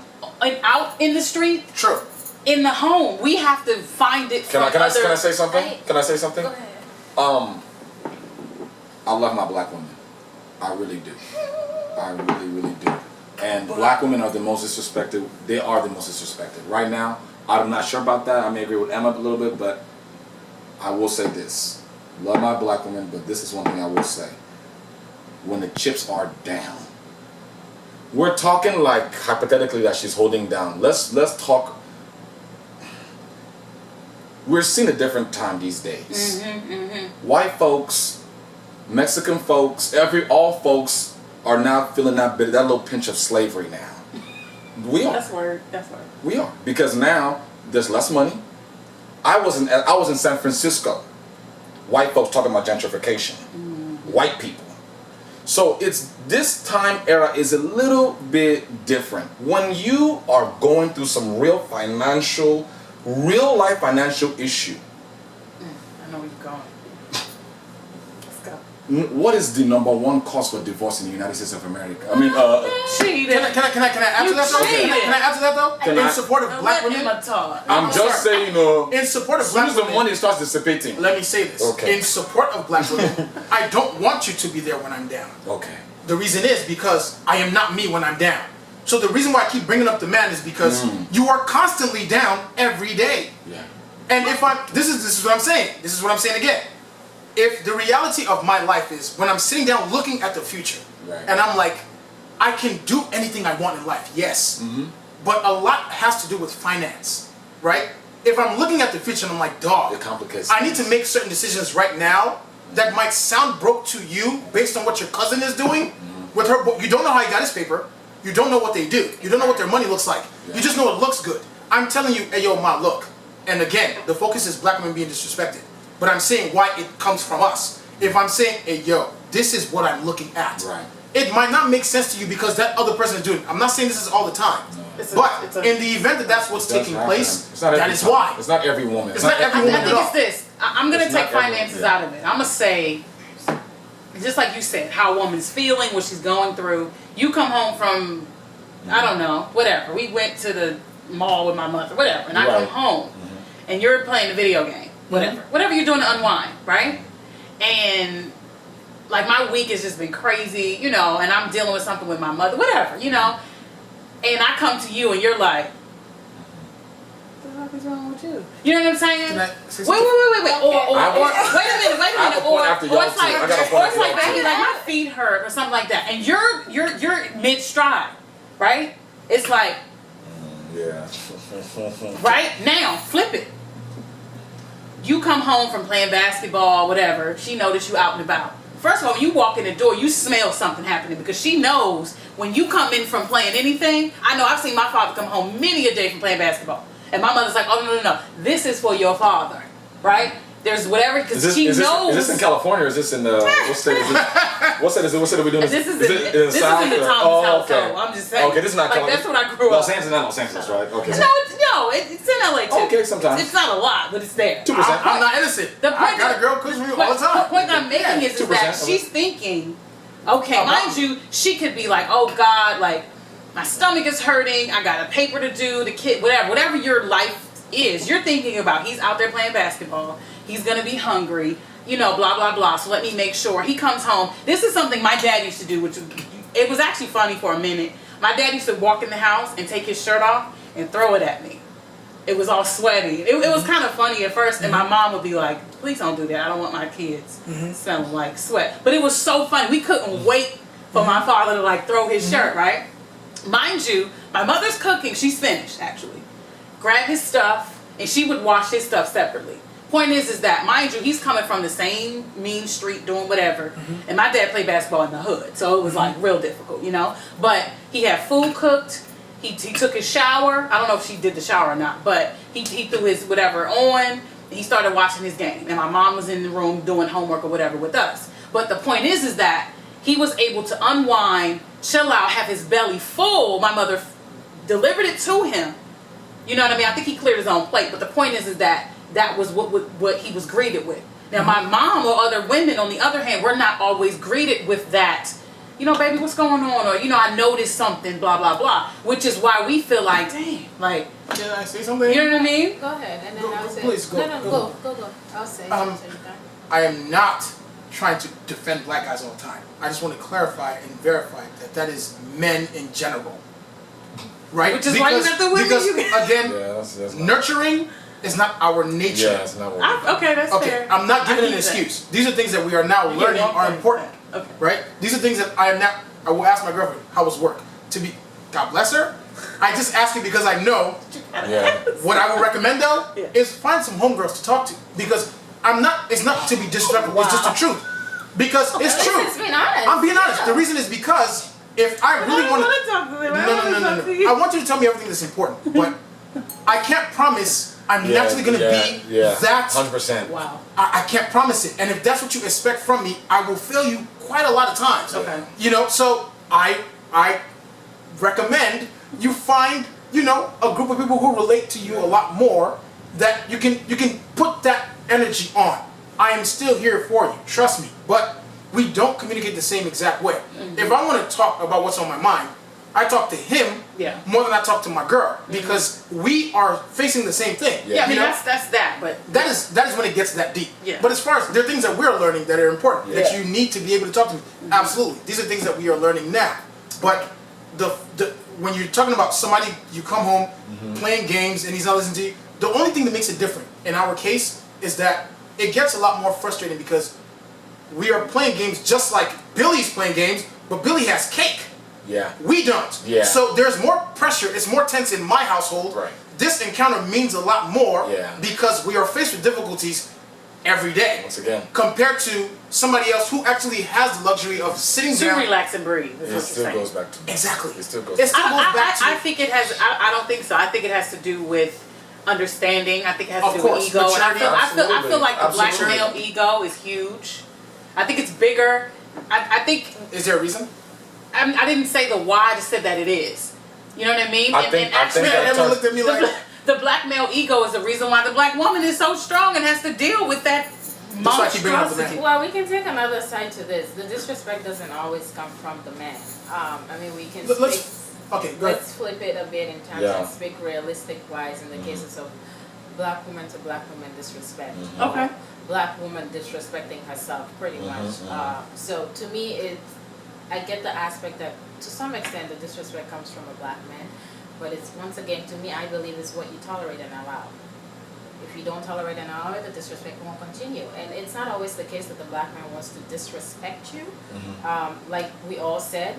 out in the street. True. In the home, we have to find it. Can I say something? Hey. Can I say something? Go ahead. I love my black women. I really do. I really, really do. And black women are the most disrespected. They are the most disrespected. Right now, I'm not sure about that. I may agree with Emma a little bit, but I will say this. Love my black women, but this is one thing I will say. When the chips are down, we're talking like hypothetically that she's holding down. Let's talk. We're seeing a different time these days. White folks, Mexican folks, all folks are now feeling that little pinch of slavery now. We are. That's word. We are, because now there's less money. I was in San Francisco. White folks talking about gentrification. White people. So it's this time era is a little bit different. When you are going through some real life financial issue, I know where you're going. Let's go. what is the number one cause for divorce in the United States of America? I mean, Cheating. Can I add to that though? cheated. Can I add to that though? Can In I- support of black Let women. Emma talk. I'm just saying, In support of as soon black as the women. money starts dissipating. Let me say this. Okay. In support of black women, I don't want you to be there when I'm down. Okay. The reason is because I am not me when I'm down. So the reason why I keep bringing up the man is because you are constantly down every day. Yeah. And if this is what I'm saying. This is what I'm saying again. If the reality of my life is when I'm sitting down looking at the future, Right. and I'm like, I can do anything I want in life, yes. But a lot has to do with finance, right? If I'm looking at the future and I'm like, dog, It complicates I need to things. make certain decisions right now that might sound broke to you based on what your cousin is doing with her. You don't know how he got his paper. You don't know what they do. You don't know what their money looks like. Yeah. You just know it looks good. I'm telling you, hey yo, ma, look. And again, the focus is black women being disrespected. But I'm saying why it comes from us. If I'm saying, hey yo, this is what I'm looking at. Right. It might not make sense to you because that other person is doing it. I'm not saying this is all the time. But in the event that that's what's taking place, It's not that every is time. why. It's not every woman. It's not every I woman think at all. it's this. I'm gonna It's take not everyone, finances yeah. out of it. I'm gonna say just like you said, how a woman's feeling, what she's going through. You come home from, I don't know, whatever. We went to the mall with my mother, whatever, and I come home, and you're playing a video game, whatever you're doing to unwind, right? And like my week has just been crazy, you know, and I'm dealing with something with my mother, whatever, you know, and I come to you and you're like, what the fuck is wrong with you? You know what I'm saying? Wait. Okay. Or wait a minute. Or it's like, baby, like my feet hurt or something like that, and you're mid stride, right? It's like, yeah. right now, flip it. You come home from playing basketball, whatever. She noticed you out and about. First of all, when you walk in the door, you smell something happening because she knows when you come in from playing anything. I know I've seen my father come home many a day from playing basketball. And my mother's like, oh, no. This is for your father, right? There's whatever, because she knows. Is this in California or is this in the, what state is this? What state are we doing? This is in the South. This is in the Thomas household. I'm just saying. Okay, this is not California. That's what I grew up. Los Angeles, not Los Angeles, right? Okay. No, it's in LA too. Okay, sometimes. It's not a lot, but it's there. 2%. I'm not innocent. I got a girl cooks for me all the time. The point I'm making is that she's thinking, okay, mind you, she could be like, oh God, like my stomach is hurting, I got a paper to do, the kid, whatever your life is, you're thinking about, he's out there playing basketball, he's gonna be hungry, you know, blah blah blah, so let me make sure he comes home. This is something my dad used to do, which it was actually funny for a minute. My dad used to walk in the house and take his shirt off and throw it at me. It was all sweaty. It was kind of funny at first, and my mom would be like, please don't do that, I don't want my kids smelling like sweat. But it was so funny, we couldn't wait for my father to like throw his shirt, right? Mind you, my mother's cooking, she's finished actually. Grab his stuff, and she would wash his stuff separately. Point is that, mind you, he's coming from the same mean street doing whatever, and my dad played basketball in the hood, so it was like real difficult, you know? But he had food cooked, he took his shower, I don't know if she did the shower or not, but he threw his whatever on, and he started watching his game, and my mom was in the room doing homework or whatever with us. But the point is that he was able to unwind, chill out, have his belly full. My mother delivered it to him. You know what I mean? I think he cleared his own plate. But the point is that was what he was greeted with. Now, my mom or other women, on the other hand, we're not always greeted with that. You know, baby, what's going on? Or, you know, I noticed something, blah, blah, blah. Which is why we feel like, dang, like. Can I say something? You know what I mean? Go ahead, and then I'll say. Please, go. Go. I'll say. I am not trying to defend black guys all the time. I just want to clarify and verify that is men in general. Right? Which is why you got the women. Because, again, that's nurturing is not our nature. Yeah, it's not what Okay, that's fair. I'm not giving an excuse. These are things that we are now learning are important. Okay. Right? These are things that I will ask my girlfriend, how was work? God bless her. I just ask it because I know. Yeah. What I would recommend though is find some homegirls to talk to, because it's not to be disrespectful, it's just the truth. Because it's true. Being honest. I'm being honest. The reason is because if I really want to talk to them. No. I want you to tell me everything that's important, but I can't promise I'm naturally going to be that. 100%. Wow. I can't promise it. And if that's what you expect from me, I will fail you quite a lot of times. Okay. You know, so I recommend you find, you know, a group of people who relate to you a lot more, that you can put that energy on. I am still here for you, trust me. But we don't communicate the same exact way. If I want to talk about what's on my mind, I talk to him more than I talk to my girl, because we are facing the same thing. Yeah, I mean, that's that, but that is when it gets that deep. Yeah. But as far as there are things that we're learning that are important, that you need to be able to talk to me. Absolutely, these are things that we are learning now. But when you're talking about somebody, you come home playing games and he's not listening to you, the only thing that makes it different in our case is that it gets a lot more frustrating because we are playing games just like Billy's playing games, but Billy has cake. Yeah. We don't. Yeah. So there's more pressure, it's more tense in my household. Right. This encounter means a lot more Yeah. because we are faced with difficulties every day. Once again. Compared to somebody else who actually has the luxury of sitting to down. relax and breathe. It still goes back to Exactly. It still goes. It still goes back to. I think it has. I don't think so. I think it has to do with understanding. I think it has to do course, with ego. And I feel like the black Absolutely. male ego is huge. I think it's bigger. I think. Is there a reason? I didn't say the why. I just said that it is. You know what I mean? I think Emma looked at me like. The black male ego is the reason why the black woman is so strong and has to deal with that That's why I keep bringing up the man. Well, we can take another side to this. The disrespect doesn't always come from the man. I mean, we can Okay, go ahead. let's flip it a bit in terms and speak realistic wise in the cases of black woman to black woman disrespect. Okay. Black woman disrespecting herself, pretty much. So to me, I get the aspect that to some extent the disrespect comes from a black man, but it's once again to me, I believe it's what you tolerate and allow. If you don't tolerate and allow it, the disrespect won't continue. And it's not always the case that the black man wants to disrespect you. Like we all said,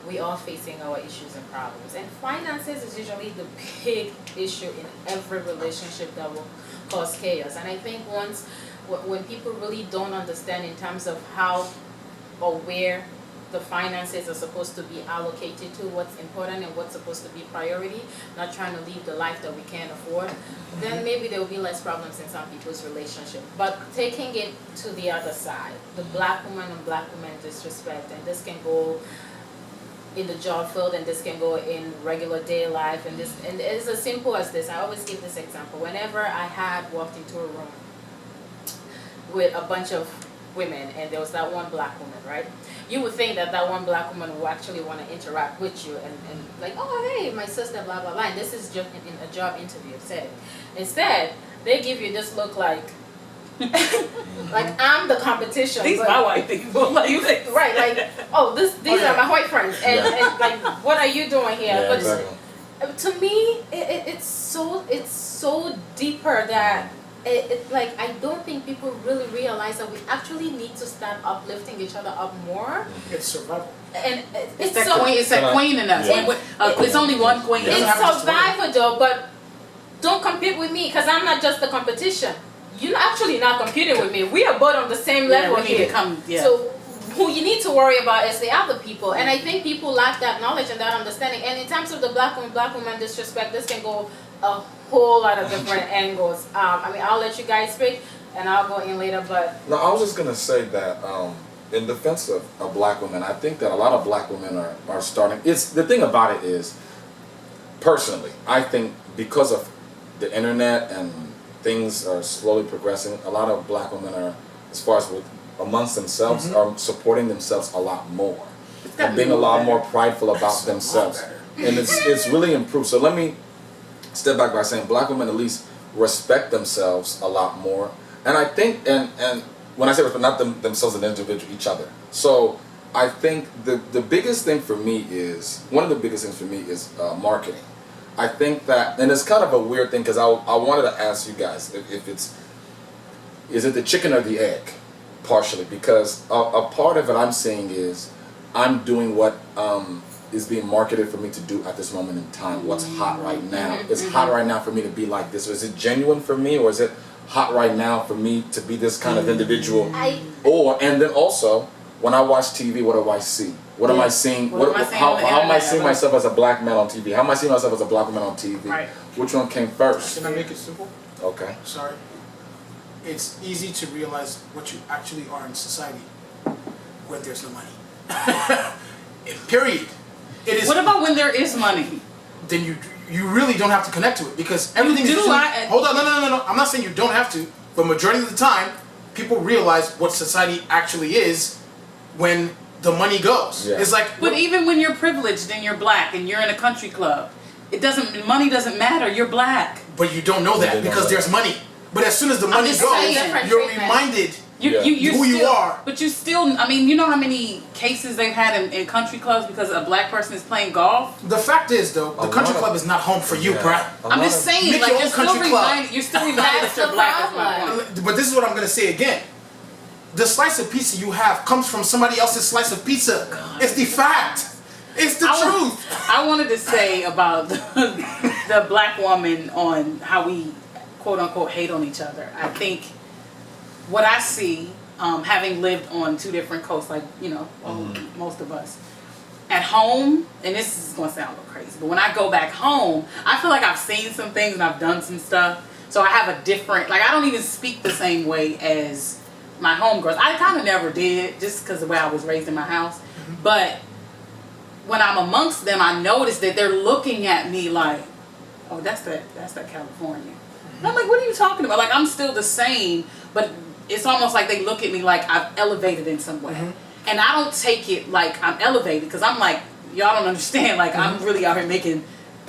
we all facing our issues and problems. And finances is usually the big issue in every relationship that will cause chaos. And I think when people really don't understand in terms of how or where the finances are supposed to be allocated to, what's important and what's supposed to be priority, not trying to live the life that we can't afford, then maybe there will be less problems in some people's relationship. But taking it to the other side, the black woman and black woman disrespect, and this can go in the job field and this can go in regular day life, and it's as simple as this. I always give this example. Whenever I had walked into a room with a bunch of women and there was that one black woman, right? You would think that one black woman will actually want to interact with you and like, oh hey, my sister, blah blah blah. And this is just in a job interview setting. Instead, they give you this look like like I'm the competition. These my white people. Like, right, like, oh, these are my white friends, and like, what are you doing here? Yeah, but exactly. to me, it's so deeper that like I don't think people really realize that we actually need to start uplifting each other up more. It's survival. And it's that queen in us. It's only one queen. It's survival though, but don't compete with me because I'm not just the competition. You're actually not competing with me. We are both on the same level here. So who you need to worry about is the other people. And I think people lack that knowledge and that understanding. And in terms of the black woman disrespect, this can go a whole lot of different angles. I mean, I'll let you guys speak and I'll go in later, but... No, I was just going to say that in defense of black women, I think that a lot of black women are starting... The thing about it is, personally, I think because of the internet and things are slowly progressing, a lot of black women are, as far as amongst themselves, are supporting themselves a lot more. And being a lot more prideful about themselves. And it's really improved. So let me step back by saying black women at least respect themselves a lot more. And I think, and when I say respect, not themselves as an individual, each other. So I think the biggest thing for me is, one of the biggest things for me is marketing. I think that, and it's kind of a weird thing because I wanted to ask you guys if is it the chicken or the egg? Partially, because a part of it I'm seeing is I'm doing what is being marketed for me to do at this moment in time. What's hot right now? It's hot right now for me to be like this. Or is it genuine for me, or is it hot right now for me to be this kind of individual? And then also, when I watch TV, what do I see? What am I seeing? How am I seeing myself as a black man on TV? How am I seeing myself as a black woman on TV? Right. Which one came first? Can I make it simple? Okay. Sorry. It's easy to realize what you actually are in society when there's no money. Period. It is. What about when there is money? Then you really don't have to connect to it because everything is. Hold on, no. I'm not saying you don't have to, but majority of the time, people realize what society actually is when the money goes. Yeah. It's like. But even when you're privileged and you're black and you're in a country club, money doesn't matter. You're black. But you don't know that because there's money. But as soon as the money goes, you're reminded who you are. But you still, I mean, you know how many cases they've had in country clubs because a black person is playing golf? The fact is, though, the country club is not home for you, bruh. I'm just saying, like, you're still reminded that you're black as black. But this is what I'm going to say again. The slice of pizza you have comes from somebody else's slice of pizza. It's the fact. It's the truth. I wanted to say about the black woman on how we quote unquote hate on each other. I think what I see, having lived on two different coasts, like, you know, most of us, at home, and this is going to sound a little crazy, but when I go back home, I feel like I've seen some things and I've done some stuff. So I have a different, like, I don't even speak the same way as my homegirls. I kind of never did, just because of the way I was raised in my house. But when I'm amongst them, I notice that they're looking at me like, oh, that's that California. And I'm like, what are you talking about? Like, I'm still the same, but it's almost like they look at me like I've elevated in some way. And I don't take it like I'm elevated, because I'm like, y'all don't understand, like I'm really out here making,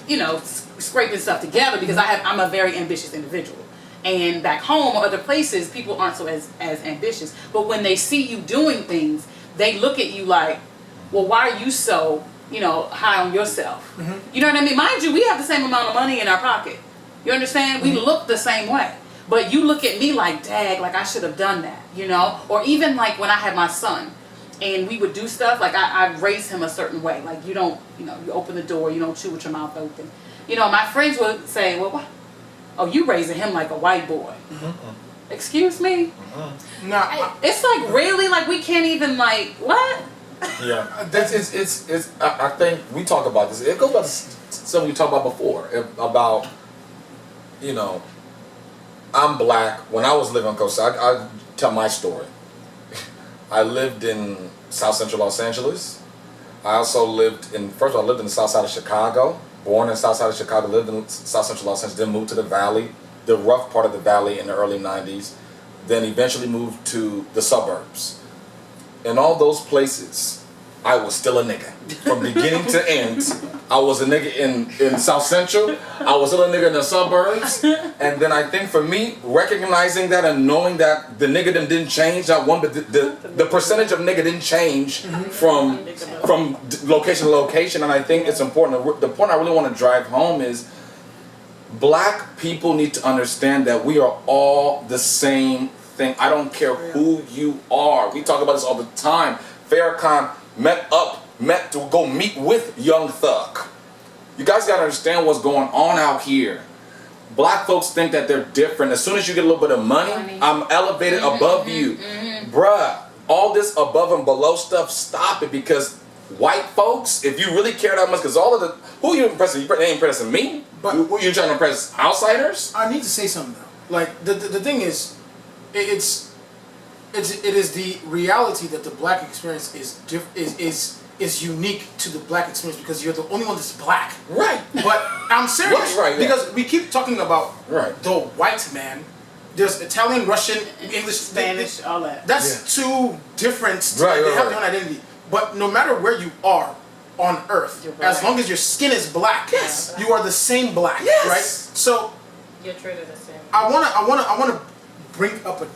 you know, scraping stuff together, because I'm a very ambitious individual. And back home or other places, people aren't so as ambitious. But when they see you doing things, they look at you like, well, why are you so, you know, high on yourself? You know what I mean? Mind you, we have the same amount of money in our pocket. You understand? We look the same way. But you look at me like, dag, like I should have done that, you know? Or even like when I had my son and we would do stuff, like I raised him a certain way. Like you don't, you know, you open the door, you don't chew with your mouth open. You know, my friends would say, well, what? Oh, you raising him like a white boy. Excuse me? Now, it's like, really? Like we can't even like, what? Yeah, I think we talk about this. It goes back to something we talked about before about, you know, I'm black. When I was living on Coast, I tell my story. I lived in South Central Los Angeles. I also lived in, first of all, I lived in the South Side of Chicago. Born in the South Side of Chicago, lived in South Central Los Angeles, then moved to the Valley, the rough part of the Valley in the early 90s. Then eventually moved to the suburbs. In all those places, I was still a nigga. From beginning to end, I was a nigga in South Central, I was still a nigga in the suburbs. And then I think for me, recognizing that and knowing that the nigga didn't change, not one, but the percentage of nigga didn't change from location to location. And I think it's important. The point I really want to drive home is black people need to understand that we are all the same thing. I don't care who you are. We talk about this all the time. Farrakhan met to go meet with Young Thug. You guys gotta understand what's going on out here. Black folks think that they're different. As soon as you get a little bit of money, I'm elevated above you. Bruh, all this above and below stuff, stop it, because white folks, if you really care that much, because all of the, who are you impressing? You ain't impressing me? But who are you trying to impress? Outsiders? I need to say something though. Like the thing is, it is the reality that the black experience is unique to the black experience, because you're the only one that's black. Right. But I'm serious. Right, yeah. Because we keep talking about the white man. There's Italian, Russian, English, Spanish, all that. That's two different. Right, they right, have their own identity. But no matter where you are on Earth, as long as your skin is black, you are the same black. Yes. Right. So You're treated the same. I wanna bring up a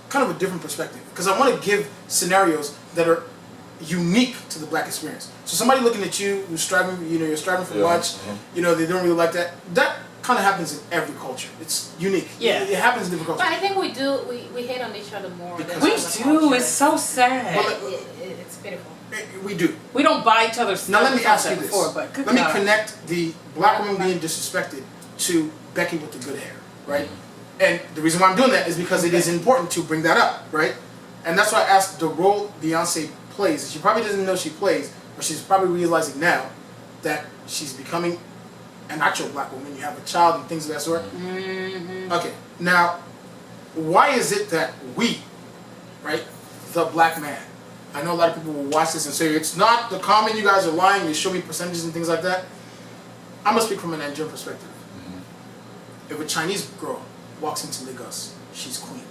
kind of a different perspective, because I want to give scenarios that are unique to the black experience. So somebody looking at you who's striving, you know, you're striving for much, you know, they don't really like that. That kind of happens in every culture. It's unique. Yeah. It happens in different But cultures. I think we do, we hate on each other more than We other do. cultures. It's so sad. Well, It's pitiful. We do. We don't buy each other's stuff. Now let me We've ask said you this. before, but good Let me God. connect the black woman being disrespected to Becky with the good hair, right? And the reason why I'm doing that is because it is important to bring that up, right? And that's why I asked the role Beyonce plays. She probably doesn't know she plays, but she's probably realizing now that she's becoming an actual black woman. You have a child and things of that sort. Okay, now, why is it that we, right, the black man, I know a lot of people will watch this and say, it's not the common, you guys are lying, you show me percentages and things like that. I'm going to speak from a Nigerian perspective. If a Chinese girl walks into Lagos, she's queen.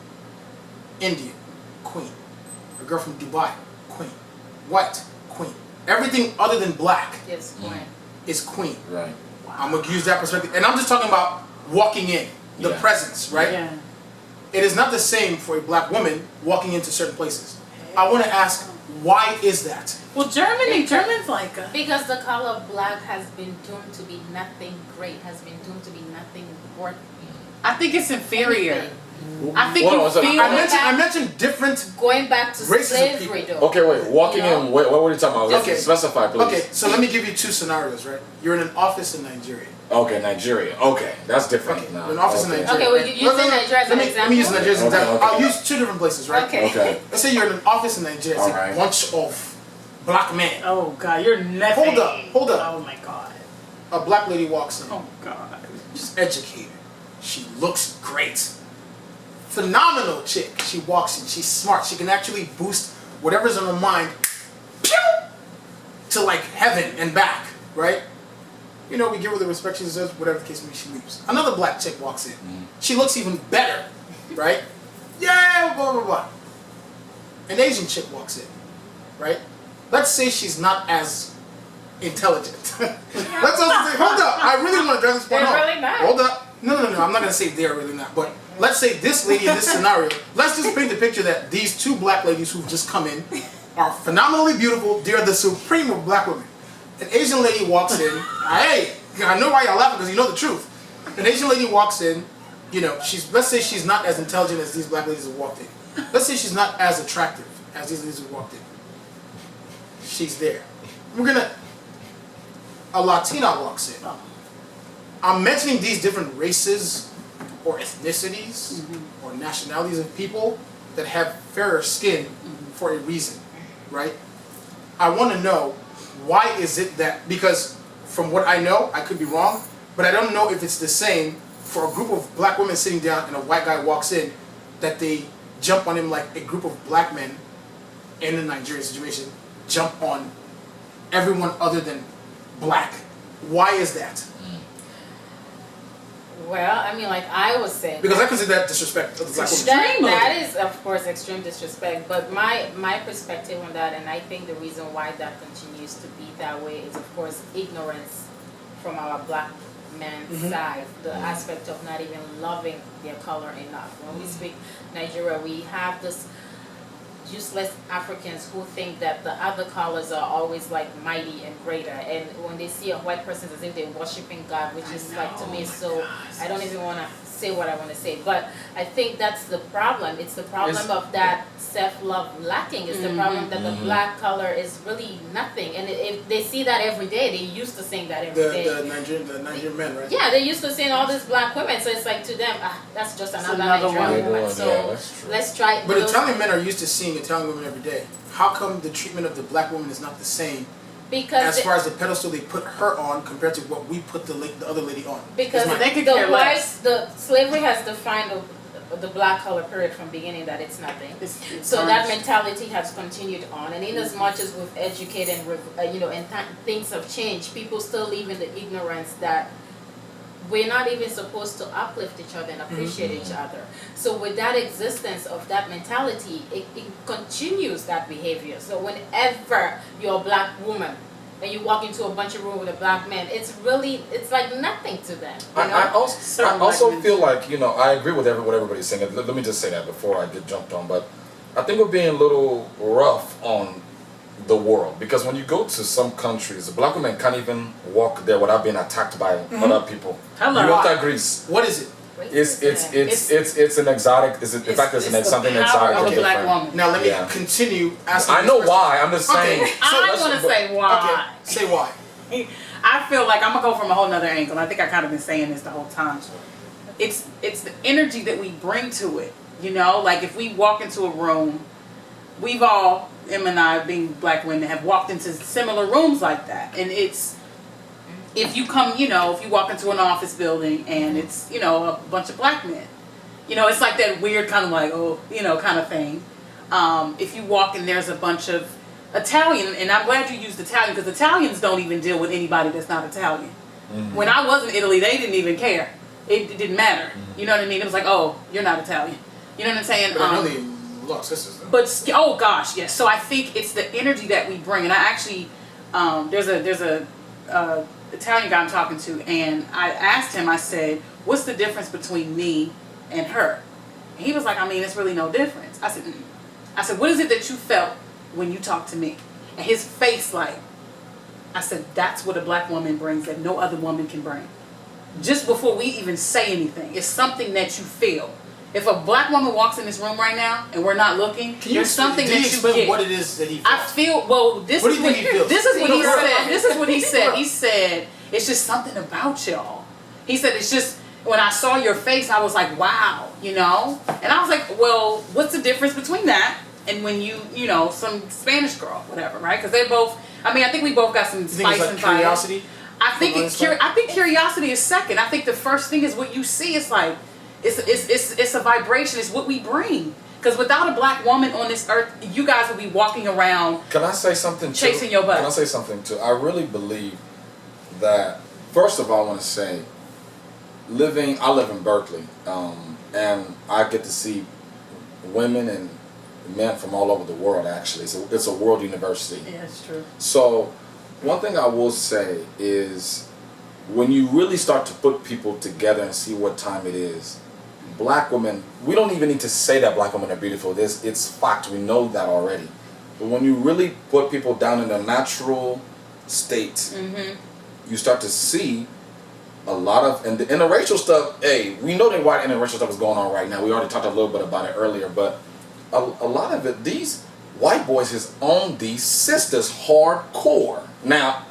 Indian, queen. A girl from Dubai, queen. White, queen. Everything other than black Yes, queen. is queen. Right. I'm going to use that perspective. And I'm just talking about walking in, the presence, right? Yeah. It is not the same for a black woman walking into certain places. I want to ask, why is that? Well, German's like a... Because the color black has been doomed to be nothing great, has been doomed to be nothing worth. I think it's inferior. Anything. I think Hold on, you so feel... I mentioned different. Going back to Races of slavery, people. though. Okay, wait. Walking in. Wait, what were you talking about? Okay. Specify, please. Okay, so let me give you two scenarios, right? You're in an office in Nigeria. Okay, Nigeria. Okay, that's different. Okay, now. an office in Nigeria. Okay, well, you using Nigeria as an Let me use example? Nigeria as an Okay, example. okay. I'll use two different places, right? Okay. Okay. Let's say you're in an office in Nigeria. It's Alright. a bunch of black men. Oh, God, you're nothing. Hold up. Oh, my God. A black lady walks in. Oh, God. She's educated. She looks great. Phenomenal chick. She walks in. She's smart. She can actually boost whatever's on her mind, pew, to like heaven and back, right? You know, we give her the respect she deserves, whatever the case may be, she leaves. Another black chick walks in. She looks even better, right? Yeah, blah, blah, blah. An Asian chick walks in, right? Let's say she's not as intelligent. Let's also say, hold up, I really want to drive this point home. They're really not. Hold up. No, I'm not going to say they're really not. But let's say this lady in this scenario, let's just paint the picture that these two black ladies who've just come in are phenomenally beautiful. They're the supreme of black women. An Asian lady walks in. Hey, I know why y'all laughing because you know the truth. An Asian lady walks in. You know, let's say she's not as intelligent as these black ladies who walked in. Let's say she's not as attractive as these ladies who walked in. She's there. A Latina walks in. I'm mentioning these different races or ethnicities or nationalities of people that have fairer skin for a reason, right? I want to know why is it that, because from what I know, I could be wrong, but I don't know if it's the same for a group of black women sitting down and a white guy walks in, that they jump on him like a group of black men in the Nigerian situation jump on everyone other than black. Why is that? Well, I mean, like I was saying, Because I consider that disrespect of the black woman. that is, of course, extreme disrespect. But my perspective on that, and I think the reason why that continues to be that way is, of course, ignorance from our black men's side. The aspect of not even loving their color enough. When we speak Nigeria, we have this useless Africans who think that the other colors are always like mighty and greater, and when they see a white person, it's as if they're worshiping God, which is like, to me, so I don't even want to say what I want to say. But I think that's the problem. It's the problem of that self-love lacking. It's the problem that the black color is really nothing, and if they see that every day, they used to saying that every day. The Nigerian men, right? Yeah, they used to seeing all these black women, so it's like to them, that's just another Nigerian woman. So let's try. But Italian men are used to seeing Italian women every day. How come the treatment of the black woman is not the same? Because as far as the pedestal they put her on compared to what we put the other lady on. Because the slavery has defined the black color period from beginning that it's nothing. So that mentality has continued on, and in as much as we've educated and things have changed, people still live in the ignorance that we're not even supposed to uplift each other and appreciate each other. So with that existence of that mentality, it continues that behavior. So whenever you're a black woman and you walk into a bunch of rooms with a black man, it's like nothing to them. I also feel like, I agree with what everybody's saying. Let me just say that before I get jumped on, but I think we're being a little rough on the world, because when you go to some countries, black women can't even walk there without being attacked by other people. Hello. You went to Greece. What is it? It's an exotic. In fact, it's something exotic and different. Now let me continue asking. I know why. I'm just saying. Okay, I want to say why. Okay, say why. I feel like I'm gonna go from a whole nother angle. I think I kind of been saying this the whole time. It's the energy that we bring to it. Like if we walk into a room, we've all, Emma and I, being black women, have walked into similar rooms like that, and it's. If you come, if you walk into an office building and it's, a bunch of black men, it's like that weird kind of like, kind of thing. If you walk and there's a bunch of Italian, and I'm glad you used Italian, because Italians don't even deal with anybody that's not Italian. When I was in Italy, they didn't even care. It didn't matter. You know what I mean? It was like, oh, you're not Italian. You know what I'm saying? But I know they lost sisters though. But, oh gosh, yes. So I think it's the energy that we bring. And I actually, there's a Italian guy I'm talking to, and I asked him, I said, what's the difference between me and her? And he was like, I mean, it's really no difference. I said, what is it that you felt when you talked to me? And his face, I said, that's what a black woman brings that no other woman can bring. Just before we even say anything, it's something that you feel. If a black woman walks in this room right now and we're not looking, there's something that you get. What it is that he feels? I feel, well, this is what he said. This is what he said. He said, it's just something about y'all. He said, it's just, when I saw your face, I was like, wow, And I was like, well, what's the difference between that and when you, some Spanish girl, whatever, right? Because they both, I think we both got some spice and fire. Curiosity? I think curiosity is second. I think the first thing is what you see. It's like, it's a vibration. It's what we bring. Because without a black woman on this earth, you guys will be walking around. Can I say something too? Chasing your butt. Can I say something too? I really believe that, first of all, I want to say, I live in Berkeley, and I get to see women and men from all over the world. Actually, it's a world university. Yeah, it's true. So, one thing I will say is, when you really start to put people together and see what time it is, black women, we don't even need to say that black women are beautiful. It's fact. We know that already. But when you really put people down in their natural state, you start to see a lot of, and the interracial stuff, hey, we know that white interracial stuff is going on right now. We already talked a little bit about it earlier, but a lot of it, these white boys has owned these sisters hardcore. Now,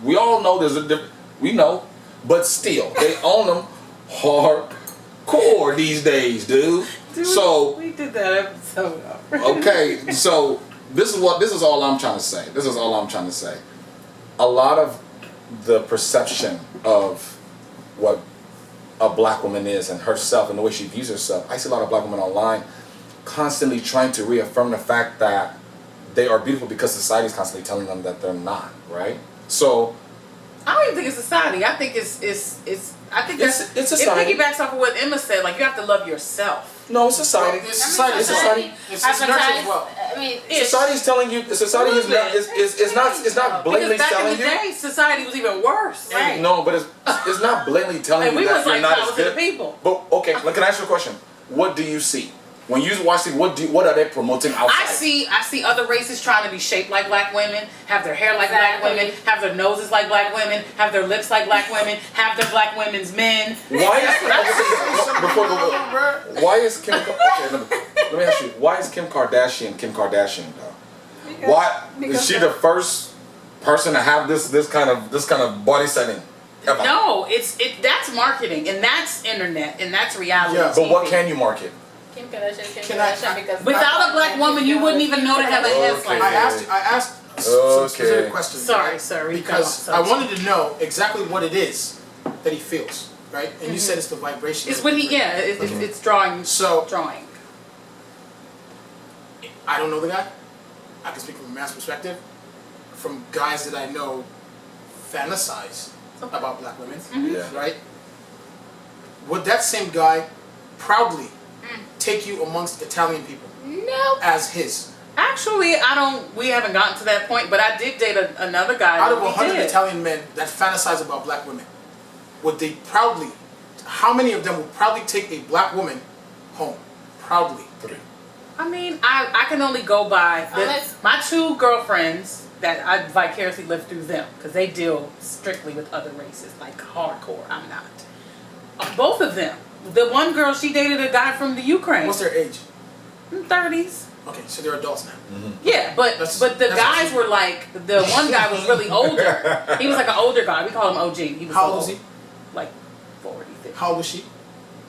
we all know there's a difference, we know, but still, they own them hardcore these days, dude. So we did that episode. okay, so this is all I'm trying to say. This is all I'm trying to say. A lot of the perception of what a black woman is and herself and the way she views herself, I see a lot of black women online constantly trying to reaffirm the fact that they are beautiful because society is constantly telling them that they're not, right? So I don't even think it's society. I think it's society. It piggybacks off of what Emma said. Like, you have to love yourself. No, it's society. It's society. It's society. It's nurture as well. I mean, Society's telling you. Society is not. It's not blatantly because back telling in the you. day, society was even worse. Right. No, but it's not blatantly telling And you we that was you're like not as thousands of good. people. But okay, can I ask you a question? What do you see when you watch it? What are they promoting outside? I see other races trying to be shaped like black women, have their hair like black women, have their noses like black women, have their lips like black women, have their black women's men. Why is Kim? Okay, let me ask you. Why is Kim Kardashian though? Why is she the first person to have this kind of body setting ever? No, that's marketing and that's internet and that's reality. Yeah. But what can you market? Kim Kardashian, because Without a black woman, you wouldn't even know to have a head like I that. asked some specific questions. Sorry. Because I wanted to know exactly what it is that he feels, right? And you said it's the vibration. It's what it's drawing. So drawing. I don't know the guy. I can speak from a man's perspective. From guys that I know fantasize about black women, Yeah. right? Would that same guy proudly take you amongst Italian people no. as his? Actually, we haven't gotten to that point, but I did date another guy. Out of that we 100 did. Italian men that fantasize about black women, would they proudly, how many of them would proudly take a black woman home? Proudly. 3. I mean, I can only go by my 2 girlfriends that I vicariously lived through them because they deal strictly with other races, like hardcore. I'm not. Both of them. The one girl, she dated a guy from the Ukraine. What's their age? 30s. Okay, so they're adults now. Yeah, but the guys were like, the one guy was really older. He was like an older guy. We call him OG. He was How old was he? Like 40, 50. How old was she?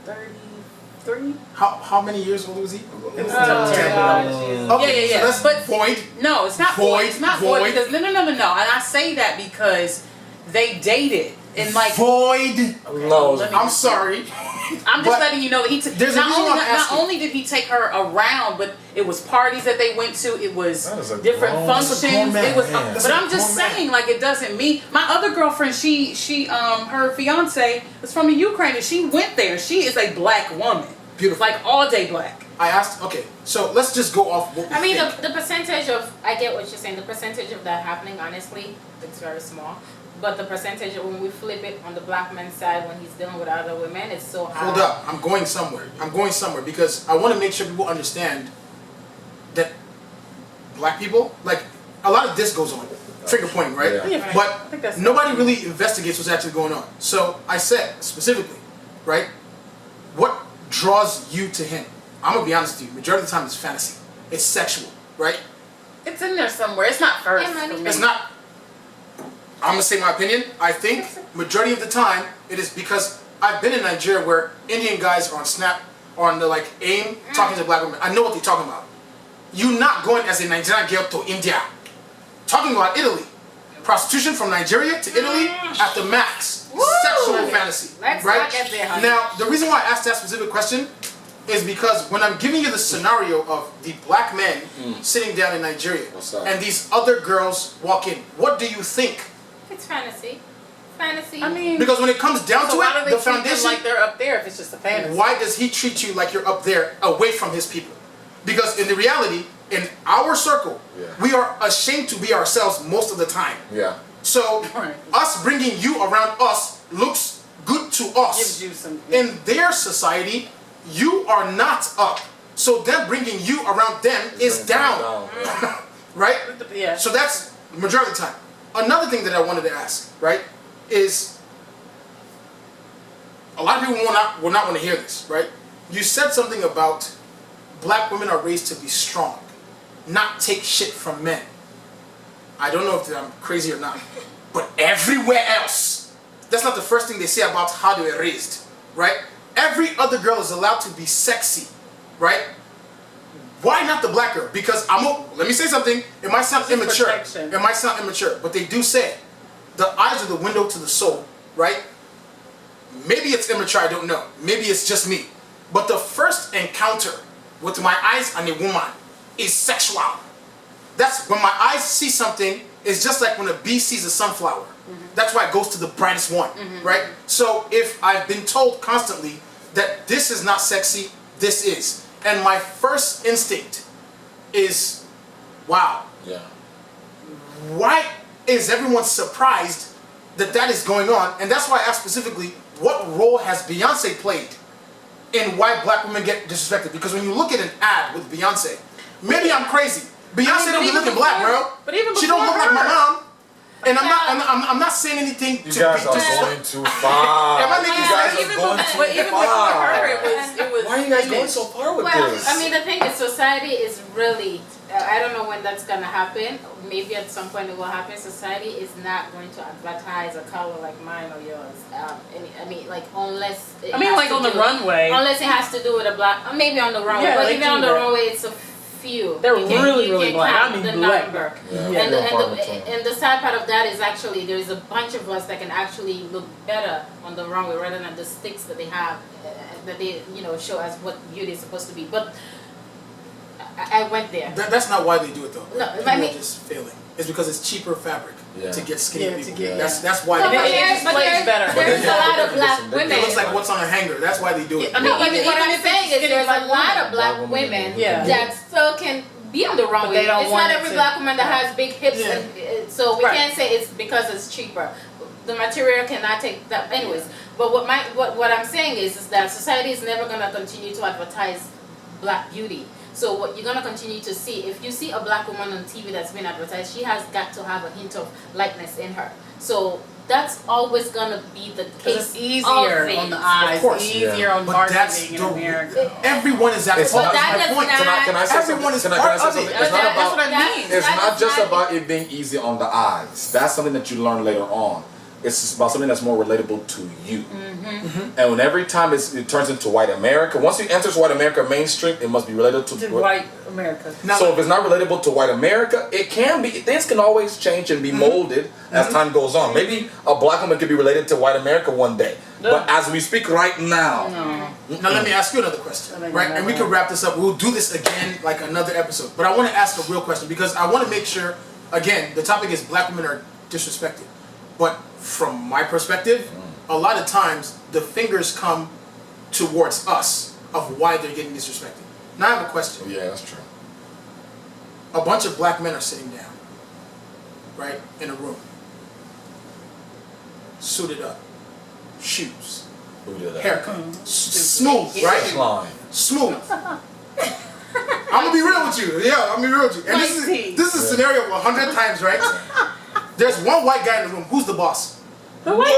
33? How many years old was he? Yeah. Okay, Yeah. so that's But void. No, it's not void. It's not void Void. because no. And I say that because they dated and like. Void. No. I'm sorry. I'm just But letting you know that there's a reason why I'm not asking. only did he take her around, but it was parties that they went to. It was That is a different grown- functions. That's a grown man. It was, Man. That's but a I'm just grown man. saying, like, it doesn't mean. My other girlfriend, she her fiance was from the Ukraine, and she went there. She is a black woman, Beautiful. like all day black. I asked. Okay, so let's just go off what we I mean, think. the percentage of, I get what you're saying, the percentage of that happening, honestly, it's very small. But the percentage of when we flip it on the black man's side when he's dealing with other women, it's so high. Hold up, I'm going somewhere. Because I want to make sure people understand that black people, like, a lot of this goes on. Finger pointing, right? Yeah. Yeah, I But think that's nobody really investigates what's actually going on. So I said specifically, right? What draws you to him? I'm gonna be honest with you. Majority of the time, it's fantasy. It's sexual, right? It's in there somewhere. It's not first. Yeah, man, for me. It's not. I'm gonna say my opinion. I think majority of the time it is because I've been in Nigeria where Indian guys are on Snap, on the like AIM, talking to black women. I know what they're talking about. You're not going as a Nigerian girl to India. Talking about Italy. Prostitution from Nigeria to Italy at the max. Woo! Sexual fantasy. Let's right? not get there, honey. Now, the reason why I asked that specific question is because when I'm giving you the scenario of the black men sitting down in Nigeria What's up? and these other girls walk in, what do you think? It's fantasy. Fantasy. I mean, Because when it comes down so to why do it, they the treat them foundation, like they're up there if it's just a fantasy? why does he treat you like you're up there away from his people? Because in the reality, in our circle, Yeah. we are ashamed to be ourselves most of the time. Yeah. So Right. us bringing you around us looks good to us. Gives you some. In their society, you are not up. So them bringing you around them is down. Yeah. Right? Yeah. So that's the majority of the time. Another thing that I wanted to ask, right, is a lot of people will not want to hear this, right? You said something about black women are raised to be strong, not take shit from men. I don't know if I'm crazy or not, but everywhere else, that's not the first thing they say about how they were raised, right? Every other girl is allowed to be sexy, right? Why not the black girl? Because let me say something. It might sound This is immature. protection. It might sound immature, but they do say the eyes are the window to the soul, right? Maybe it's immature, I don't know. Maybe it's just me. But the first encounter with my eyes on a woman is sexual. That's when my eyes see something, it's just like when a bee sees a sunflower. That's why it goes to the brightest one, right? So if I've been told constantly that this is not sexy, this is. And my first instinct is, wow, Yeah. why is everyone surprised that that is going on? And that's why I asked specifically, what role has Beyonce played in why black women get disrespected? Because when you look at an ad with Beyonce, maybe I'm crazy. Beyonce don't be even looking black, before- bro. but even She don't look before like my her. mom. And I'm not saying anything You to guys be are disrespectful. going too far. Am I making You guys sense? are going But too even before far. her, it was. Why are you guys going so far with Well, this? I mean, the thing is, society is really, I don't know when that's going to happen. Maybe at some point it will happen. Society is not going to advertise a color like mine or yours. I mean, like, unless it I mean, has like to on the do- runway. Unless it has to do with a black, or maybe on the runway. Yeah, but they even do on the that. runway, it's a few. They're You can- really, you really can black. count I mean, the black. number. Yeah, And, we're the, going far and, with the, that. and the sad part of that is actually there's a bunch of us that can actually look better on the runway rather than the sticks that they have, that they show as what beauty is supposed to be. But I went there. That's not why they do it though. No, People I mean- are just failing. It's because it's cheaper fabric Yeah. to get skinny Yeah, to people. get- That's why No, they but do it. it there's, displays there's, better. there's a lot of But black they- women. It looks like what's on a hanger. That's why they do it. I mean, But even what I'm if it's saying is skinny there's black a lot woman. of black Black women women, yeah. that still can be on the runway. they don't It's want not it every to- black woman that yeah. has big hips, Yeah. and so we Right. can't say it's because it's cheaper. The material cannot take that. Anyways, but what I'm saying is that society is never gonna continue to advertise black beauty. So what you're gonna continue to see, if you see a black woman on TV that's been advertised, she has got to have a hint of lightness in her. So that's always gonna be the Because case. it's easier of on the things. eyes, Of course. easier on But that's marketing in the America. everyone is at It's fault. not- That's that my does point. not- Can I say Everyone something? is Can I part say of something? it. It's not That's about. what I mean. It's That not is just not- about it being easy on the eyes. That's something that you learn later on. It's about something that's more relatable to you. And when every time it turns into white America, once it enters white America mainstream, it must be related to To white America. Now, So if it's not relatable to white America, it can be. Things can always change and be molded as time goes on. Maybe a black woman could be related to white America one day, but as we speak right now, now let me ask you another question, right? And we can wrap this up. We'll do this again like another episode. But I want to ask a real question because I want to make sure, again, the topic is black women are disrespected. But from my perspective, a lot of times the fingers come towards us of why they're getting disrespected. Now I have a question. yeah, that's true. A bunch of black men are sitting down, right, in a room, suited up, shoes, Who did that? haircut, smooth, right? Line. Smooth. I'm gonna be real with you. Yeah, I'm gonna be real with you. And this is a scenario 100 times, right? There's one white guy in the room. Who's the boss? The white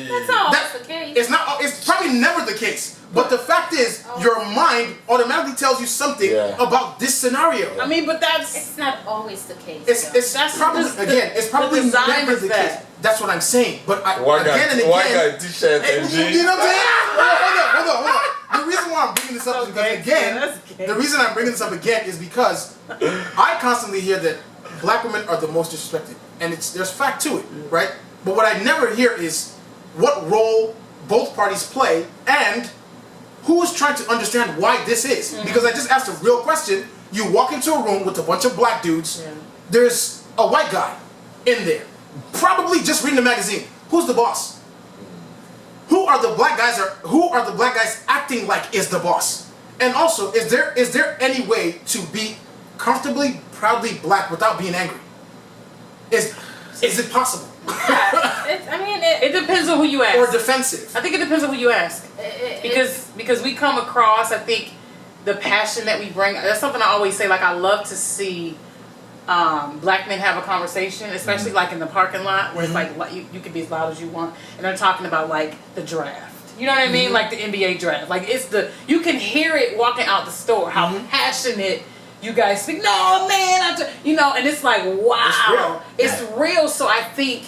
That's not always the case. It's not. It's probably never the case. But the fact is, your mind automatically tells you something Yeah. about this scenario. I mean, but that's It's not always the case. It's That's probably the- it's probably the design never is the that. case. That's what I'm saying. But White guy, again and white again, guy, t-shirt and you jeans. know what I'm saying? Hold on. The reason why I'm bringing this up is because Okay, again, that's gay. the reason I'm bringing this up again is because I constantly hear that black women are the most disrespected, and there's fact to it, right? But what I never hear is what role both parties play and who is trying to understand why this is. Because I just asked a real question. You walk into a room with a bunch of black dudes. Yeah. There's a white guy in there, probably just reading the magazine. Who's the boss? Who are the black guys acting like is the boss? And also, is there any way to be comfortably, proudly black without being angry? Is it possible? It depends on who you ask. Or defensive? I think it depends on who you ask. Because we come across, I think, the passion that we bring. That's something I always say. Like, I love to see black men have a conversation, especially like in the parking lot, where it's like you can be as loud as you want, and they're talking about like the draft. You know what I mean? Like the NBA draft. Like you can hear it walking out the store. How passionate you guys speak. No man, and it's like wow, it's real. So I think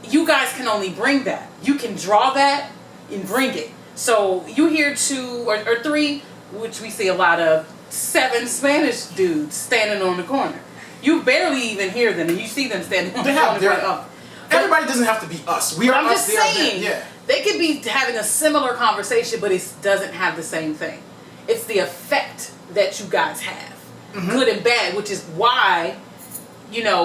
you guys can only bring that. You can draw that and bring it. So you hear 2 or 3, which we see a lot of, 7 Spanish dudes standing on the corner. You barely even hear them, and you see them standing on the corner. Everybody doesn't have to be us. We are I'm us. just saying, they could be having a similar conversation, but it doesn't have the same thing. It's the effect that you guys have, good and bad, which is why,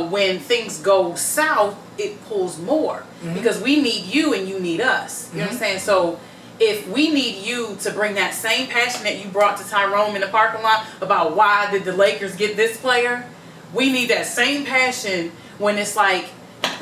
when things go south, it pulls more. Because we need you and you need us. You know what I'm saying? So if we need you to bring that same passion that you brought to Tyrone in the parking lot about why did the Lakers get this player, we need that same passion when it's like,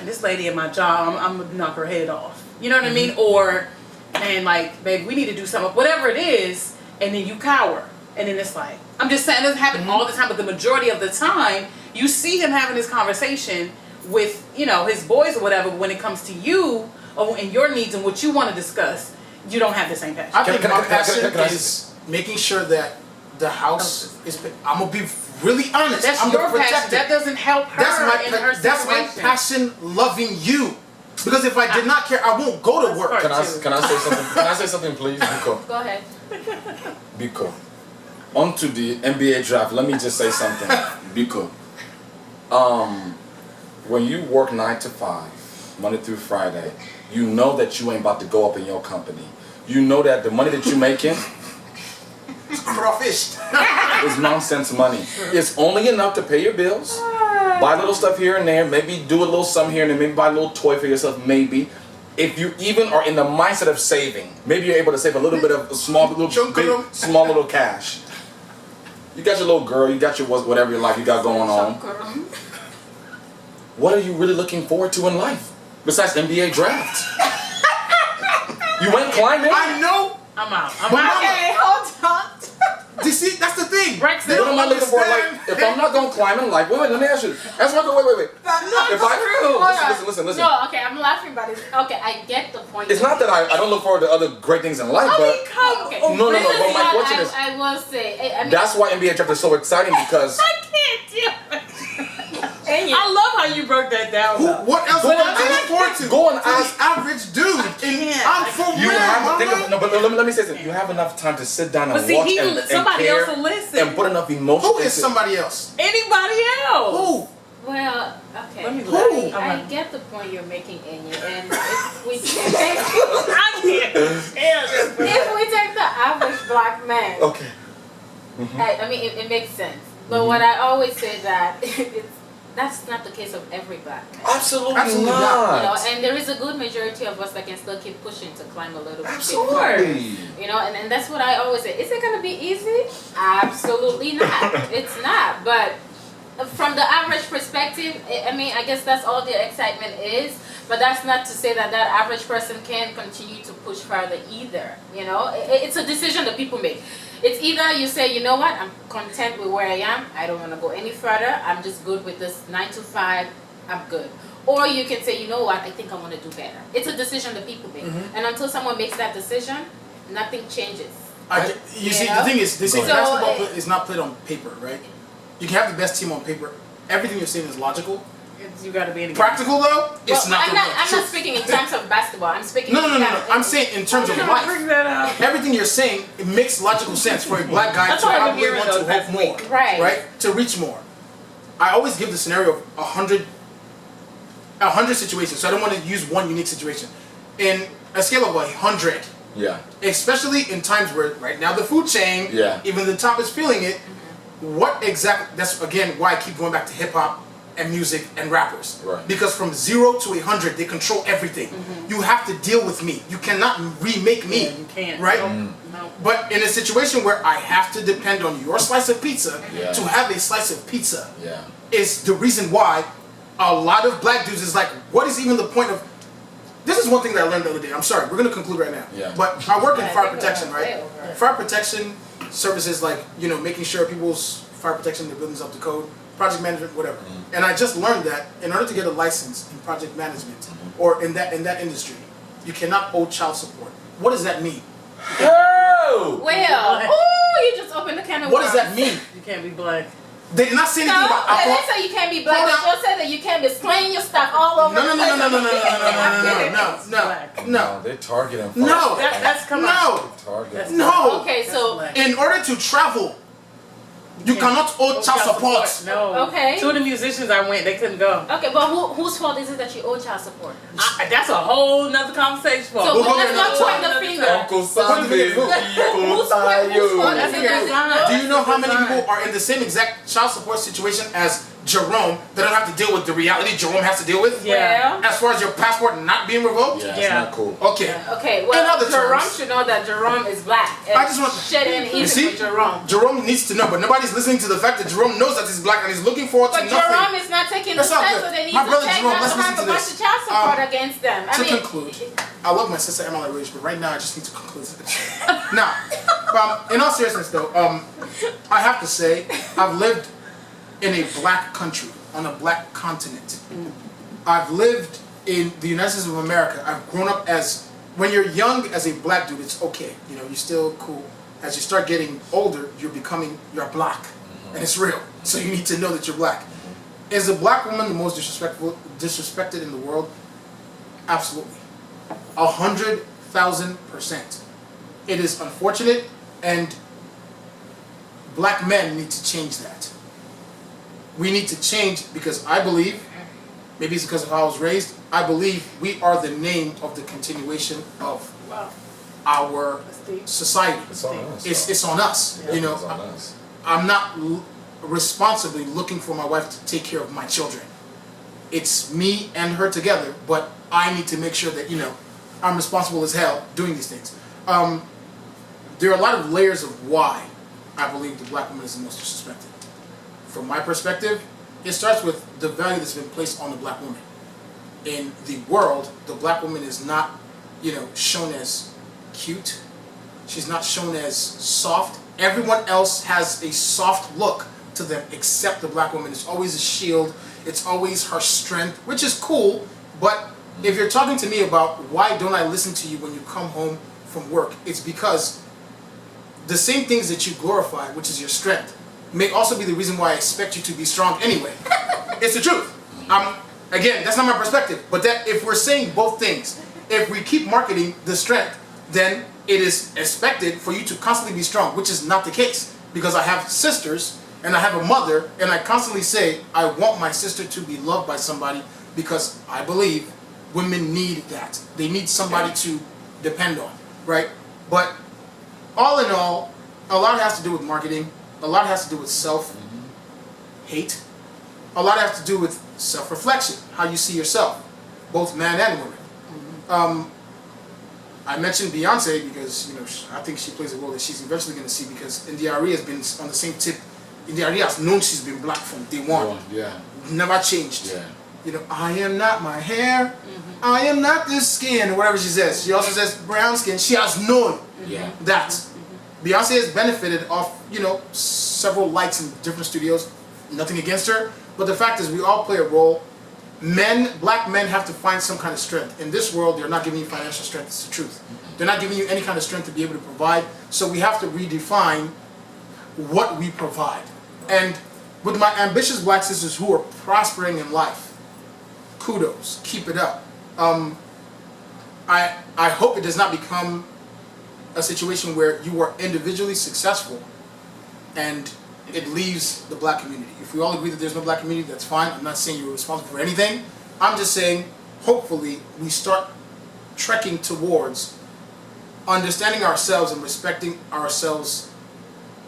this lady at my job, I'm gonna knock her head off. You know what I mean? Or, man, like, baby, we need to do something, whatever it is, and then you cower. And then it's like, I'm just saying, it doesn't happen all the time, but the majority of the time, you see him having this conversation with, his boys or whatever, but when it comes to you, and your needs and what you want to discuss, you don't have the same passion. I think my passion is making sure that the house is. I'm gonna be really honest. That's I'm your gonna protect passion. it. That doesn't help her in her situation. That's my passion, loving you. Because if I did not care, I won't go to work. Can I say something? Can I say something, please? Biko. Go ahead. Biko. On to the NBA draft. Let me just say something. Biko. When you work 9 to 5, Monday through Friday, you know that you ain't about to go up in your company. You know that the money that you're making crawfish is nonsense money. It's only enough to pay your bills, buy little stuff here and there, maybe do a little something here and there, maybe buy a little toy for yourself, maybe. If you even are in the mindset of saving, maybe you're able to save a little bit of small little cash. You got your little girl, you got your whatever you like, you got going on. What are you really looking forward to in life besides NBA draft? You went climbing? I know. I'm out. Okay, hold on. You see, that's the thing. Brexit. What am I looking for? Like, if I'm not going climbing, like, wait, let me ask you. That's why. Wait. Listen. No, okay, I'm laughing, but okay, I get the point. It's not that I don't look forward to other great things in life, but Okay. no. But my question is, I will say, that's why NBA draft is so exciting because I can't do it. I love how you broke that down. What else would I look forward to? Go and the ask. average dude. I'm for You real, have to think mama. of, no, but let me say something. You have enough time to sit down and But see, watch and somebody care else will listen. and put enough emotion. Who is somebody else? Anybody else? Who? well, okay. Let me Who? I get the point you're making, Enya, and if we I can't. if we take the average black man, Okay. I mean, it makes sense. But what I always say that that's not the case of every black man. Absolutely not. You know, not. and there is a good majority of us that can still keep pushing to climb a little bit. Absolutely. You know, and that's what I always say. Is it going to be easy? Absolutely not. It's not. But from the average perspective, I mean, I guess that's all the excitement is. But that's not to say that that average person can continue to push further either. You know, it's a decision that people make. It's either you say, you know what, I'm content with where I am. I don't want to go any further. I'm just good with this 9 to 5. I'm good. Or you can say, you know what, I think I want to do better. It's a decision that people make. And until someone makes that decision, nothing changes. You see, the thing is, they say basketball is not played on paper, right? You can have the best team on paper. Everything you're saying is logical. You gotta be in the Practical though, it's not. I'm not speaking in terms of basketball. I'm speaking. No. I'm saying in terms of life. Bring that up. Everything you're saying, it makes logical sense for a black guy That's to why I've been probably hearing want to those hope last more, week. Right. To reach more. I always give the scenario of 100 situations, so I don't want to use one unique situation. In a scale of 100, Yeah. especially in times where right now the food chain, Yeah. even the top is feeling it. What exactly? That's again why I keep going back to hip hop and music and rappers. Right. Because from 0 to 100, they control everything. You have to deal with me. You cannot remake me. Yeah, you can't. Right? No. But in a situation where I have to depend on your slice of pizza Yeah. to have a slice of pizza Yeah. is the reason why a lot of black dudes is like, what is even the point of... This is one thing that I learned the other day. I'm sorry, we're going to conclude right now. Yeah. But I work in Yeah, fire I think protection, we're way right? over it. Fire protection services like, you know, making sure people's fire protection, their buildings up to code, project management, whatever. And I just learned that in order to get a license in project management or in that industry, you cannot owe child support. What does that mean? Oh! Well, ooh, you just opened the can of What does worms. that mean? You can't be black. They did not say anything No, about they alcohol. didn't say you can't be black. Hold They on. just said that you can't be displaying your stuff all over No, the no, no, place. no, no, no, no, no, no, Black. no, They're targeting folks. no, That's come on. no, Targeting. no. Okay, That's so black. In order to travel, you cannot owe child support. No. Okay. Two of the musicians I went, they couldn't go. okay, but whose fault is it that you owe child support? That's a whole nother conversation for So We'll go let's there not another point time. the finger. Uncle Simon, Whose fault is it That's that a you design. Do you know how many Design. people are in the same exact child support situation as Jerome that don't have to deal with the reality Jerome has to deal with? Yeah. As far as your passport not being revoked? Yeah, it's Yeah. not cool. Okay. Okay, In well, other Jerome terms- should know that Jerome is black. And I just want- shit ain't You easy see? for Jerome. Jerome needs to know, but nobody's listening to the fact that Jerome knows that he's black and he's looking forward to But nothing. Jerome is not taking the That's all steps good. that they need My to brother take Jerome, not let's to have listen a to bunch this. of child support against them. To conclude, I love my sister Emma Rage, but right now I just need to conclude this. Now, in all seriousness though, I have to say I've lived in a black country, on a black continent. I've lived in the United States of America. I've grown up as, when you're young as a black dude, it's okay. You know, you're still cool. As you start getting older, you're black. And it's real. So you need to know that you're black. Is a black woman the most disrespected in the world? Absolutely. 100,000%. It is unfortunate, and black men need to change that. We need to change because I believe, maybe it's because of how I was raised, I believe we are the name of the continuation of our society. It's on us. It's on us. Yeah. You know, It's on us. I'm not responsibly looking for my wife to take care of my children. It's me and her together, but I need to make sure that, you know, I'm responsible as hell doing these things. There are a lot of layers of why I believe the black woman is the most disrespected. From my perspective, it starts with the value that's been placed on the black woman. In the world, the black woman is not, you know, shown as cute. She's not shown as soft. Everyone else has a soft look to them except the black woman. It's always a shield. It's always her strength, which is cool. But if you're talking to me about why don't I listen to you when you come home from work, it's because the same things that you glorify, which is your strength, may also be the reason why I expect you to be strong anyway. It's the truth. Again, that's not my perspective. But that if we're saying both things, if we keep marketing the strength, then it is expected for you to constantly be strong, which is not the case. Because I have sisters and I have a mother, and I constantly say I want my sister to be loved by somebody because I believe women need that. They need somebody to depend on, right? But all in all, a lot has to do with marketing. A lot has to do with self-hate. A lot has to do with self-reflection, how you see yourself, both man and woman. I mentioned Beyonce because, you know, I think she plays a role that she's eventually going to see because India.Arie has been on the same tip. India.Arie has known she's been black from day one. Yeah. Never changed. Yeah. You know, I am not my hair. I am not this skin, or whatever she says. She also says brown skin. She has known Yeah. that. Beyonce has benefited off, you know, several lights in different studios. Nothing against her. But the fact is we all play a role. Black men have to find some kind of strength. In this world, they're not giving you financial strength. It's the truth. They're not giving you any kind of strength to be able to provide. So we have to redefine what we provide. And with my ambitious black sisters who are prospering in life, kudos, keep it up. I hope it does not become a situation where you are individually successful and it leaves the black community. If we all agree that there's no black community, that's fine. I'm not saying you're responsible for anything. I'm just saying, hopefully, we start trekking towards understanding ourselves and respecting ourselves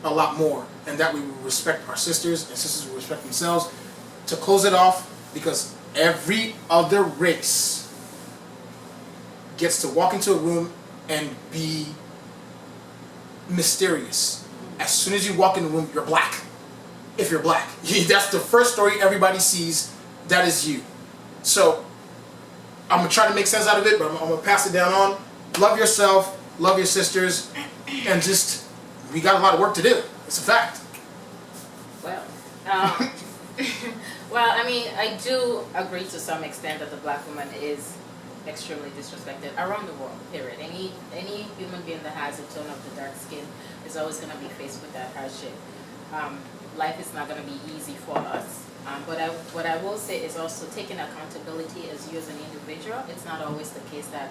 a lot more, and that we will respect our sisters, and sisters will respect themselves, to close it off, because every other race gets to walk into a room and be mysterious. As soon as you walk in the room, you're black. If you're black, that's the first story everybody sees. That is you. So I'm gonna try to make sense out of it, but I'm gonna pass it down on. Love yourself, love your sisters, and just, we got a lot of work to do. It's a fact. Well, well, I mean, I do agree to some extent that the black woman is extremely disrespected around the world, period. Any human being that has a tone of the dark skin is always going to be faced with that hardship. Life is not going to be easy for us. But what I will say is also taking accountability as you as an individual. It's not always the case that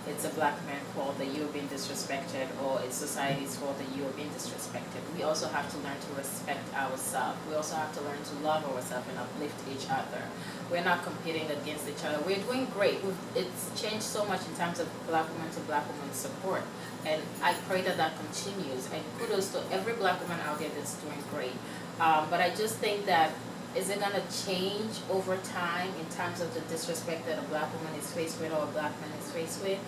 it's a black man's fault that you're being disrespected, or it's society's fault that you're being disrespected. We also have to learn to respect ourselves. We also have to learn to love ourselves and uplift each other. We're not competing against each other. We're doing great. It's changed so much in terms of black woman to black woman support. And I pray that that continues. And kudos to every black woman out there that's doing great. But I just think that, is it going to change over time in terms of the disrespect that a black woman is faced with or a black man is faced with?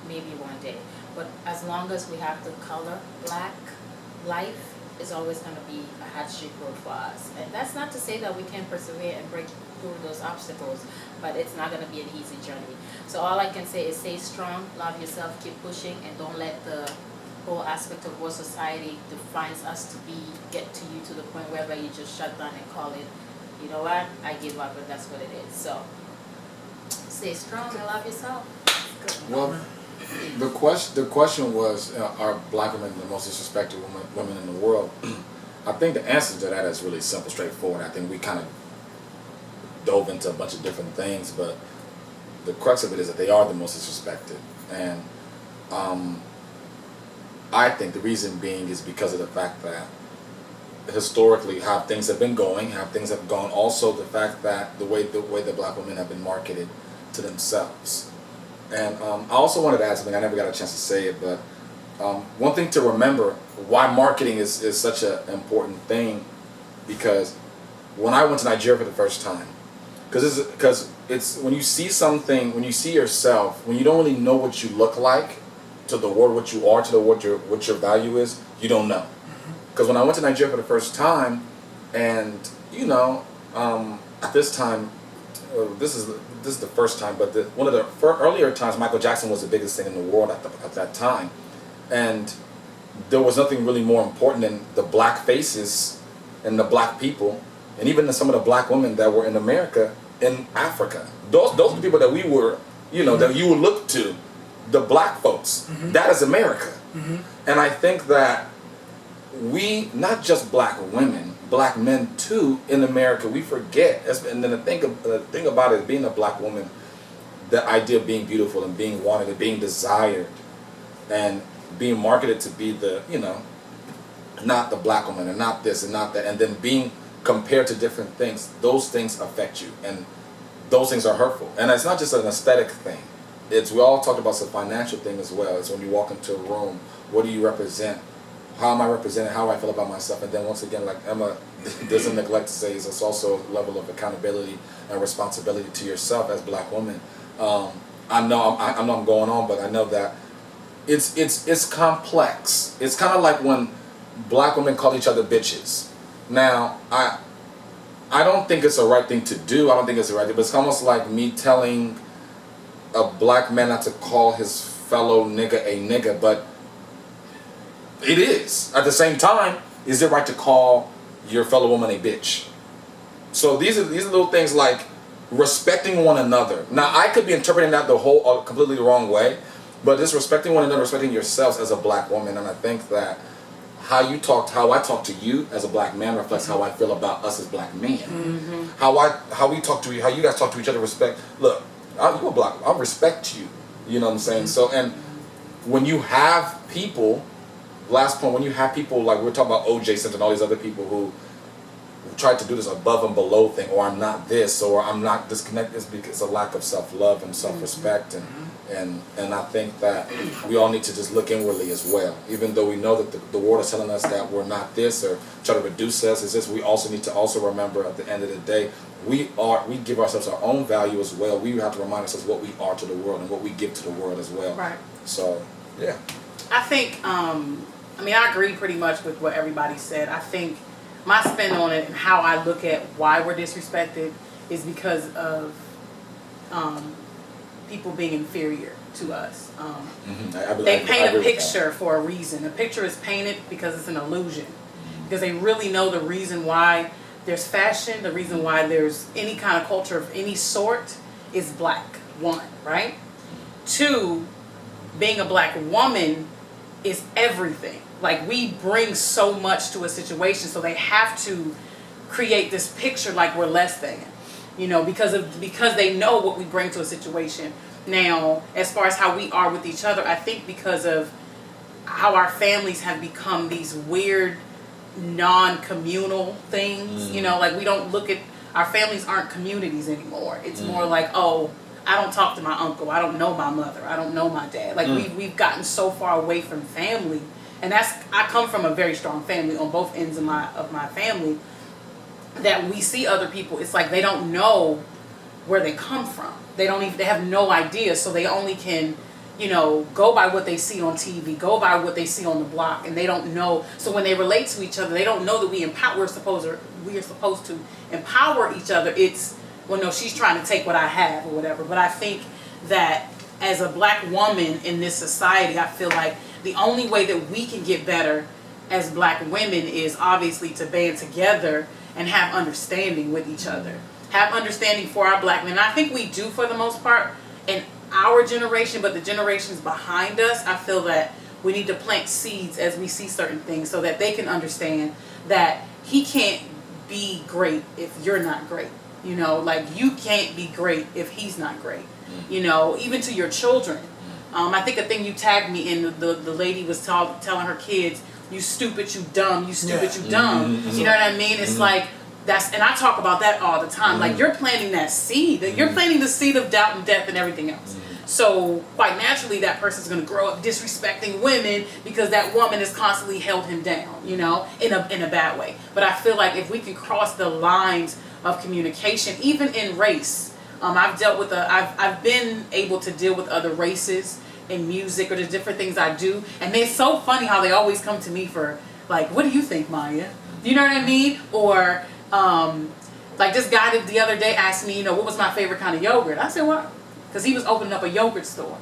Maybe one day. But as long as we have the color black, life is always going to be a hardship road for us. And that's not to say that we can persevere and break through those obstacles, but it's not going to be an easy journey. So all I can say is stay strong, love yourself, keep pushing, and don't let the whole aspect of what society defines us to be get to you to the point whereby you just shut down and call it, you know what, I give up, and that's what it is. So stay strong and love yourself. Well, the question was, are black women the most disrespected women in the world? I think the answer to that is really simple, straightforward. I think we kind of dove into a bunch of different things, but the crux of it is that they are the most disrespected. And I think the reason being is because of the fact that historically how things have been going, how things have gone. Also the fact that the way the black women have been marketed to themselves. And I also wanted to add something, I never got a chance to say it, but one thing to remember, why marketing is such an important thing, because when I went to Nigeria for the first time, because it's when you see something, when you see yourself, when you don't really know what you look like to the world, what you are to the world, what your value is, you don't know. Because when I went to Nigeria for the first time, and you know, at this time, this is the first time, but one of the earlier times, Michael Jackson was the biggest thing in the world at that time, and there was nothing really more important than the black faces and the black people, and even some of the black women that were in America, in Africa. Those are the people that we were, you know, that you would look to, the black folks. That is America. And I think that we, not just black women, black men too, in America, we forget. And then the thing about it, being a black woman, the idea of being beautiful and being wanted and being desired and being marketed to be the, you know, not the black woman and not this and not that, and then being compared to different things, those things affect you, and those things are hurtful. And it's not just an aesthetic thing. We all talked about some financial thing as well. It's when you walk into a room, what do you represent? How am I represented? How I feel about myself? And then once again, like Emma doesn't neglect to say, it's also a level of accountability and responsibility to yourself as black women. I know I'm going on, but I know that it's complex. It's kind of like when black women call each other bitches. Now, I don't think it's the right thing to do. I don't think it's the right thing, but it's almost like me telling a black man not to call his fellow nigga a nigga, but it is. At the same time, is it right to call your fellow woman a bitch? So these are little things like respecting one another. Now, I could be interpreting that completely the wrong way, but just respecting one another, respecting yourselves as a black woman, and I think that how I talk to you as a black man reflects how I feel about us as black men. How we talk to you, how you guys talk to each other, respect. Look, you're black, I'll respect you. You know what I'm saying? So, and when you have people, last point, when you have people like we're talking about O.J. Simpson, all these other people who tried to do this above and below thing, or I'm not this, or I'm not disconnected, is because of lack of self-love and self-respect. And I think that we all need to just look inwardly as well. Even though we know that the world is telling us that we're not this or try to reduce us as this, we also need to also remember at the end of the day, we give ourselves our own value as well. We have to remind ourselves what we are to the world and what we give to the world as well. Right. So, yeah. I think, I agree pretty much with what everybody said. I think my spin on it and how I look at why we're disrespected is because of people being inferior to us. They paint a picture for a reason. A picture is painted because it's an illusion. Because they really know the reason why there's fashion, the reason why there's any kind of culture of any sort is black, one, right? Two, being a black woman is everything. Like, we bring so much to a situation, so they have to create this picture like we're less than, because they know what we bring to a situation. Now, as far as how we are with each other, I think because of how our families have become these weird non-communal things, like we don't look at, our families aren't communities anymore. It's more like, oh, I don't talk to my uncle, I don't know my mother, I don't know my dad. Like we've gotten so far away from family, and I come from a very strong family on both ends of my family, that we see other people, it's like they don't know where they come from. They have no idea, so they only can, go by what they see on TV, go by what they see on the block, and they don't know. So when they relate to each other, they don't know that we are supposed to empower each other. It's, well, no, she's trying to take what I have or whatever. But I think that as a black woman in this society, I feel like the only way that we can get better as black women is obviously to band together and have understanding with each other. Have understanding for our black men. And I think we do for the most part in our generation, but the generations behind us, I feel that we need to plant seeds as we see certain things so that they can understand that he can't be great if you're not great. Like, you can't be great if he's not great. Even to your children. I think a thing you tagged me in, the lady was telling her kids, you stupid, you dumb, you stupid, you dumb. You know what I mean? It's like, and I talk about that all the time. Like, you're planting that seed. You're planting the seed of doubt and death and everything else. So quite naturally, that person's going to grow up disrespecting women because that woman has constantly held him down, in a bad way. But I feel like if we can cross the lines of communication, even in race, I've been able to deal with other races in music or the different things I do, and it's so funny how they always come to me for, like, what do you think, Maya? You know what I mean? Or like this guy the other day asked me, what was my favorite kind of yogurt? I said, what? Because he was opening up a yogurt store.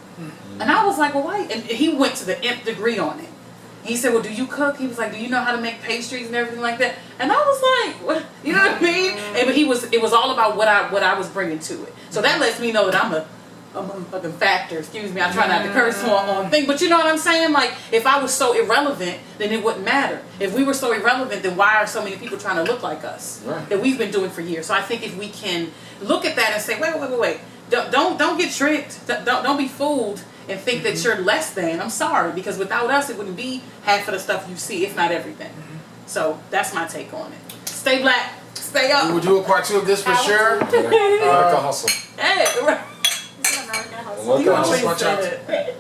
And I was like, well, why? And he went to the nth degree on it. He said, well, do you cook? He was like, do you know how to make pastries and everything like that? And I was like, what? You know what I mean? And, but it was all about what I was bringing to it. So that lets me know that I'm a motherfucking factor. Excuse me, I try not to curse on thing. But you know what I'm saying? Like, if I was so irrelevant, then it wouldn't matter. If we were so irrelevant, then why are so many people trying to look like us? Right. That we've been doing for years. So I think if we can look at that and say, wait. Don't get tricked. Don't be fooled and think that you're less than. I'm sorry, because without us, it wouldn't be half of the stuff you see, if not everything. So that's my take on it. Stay black. Stay up. We will do a part 2 of this for sure. America hustle. Hey, right. America hustle. You always said it.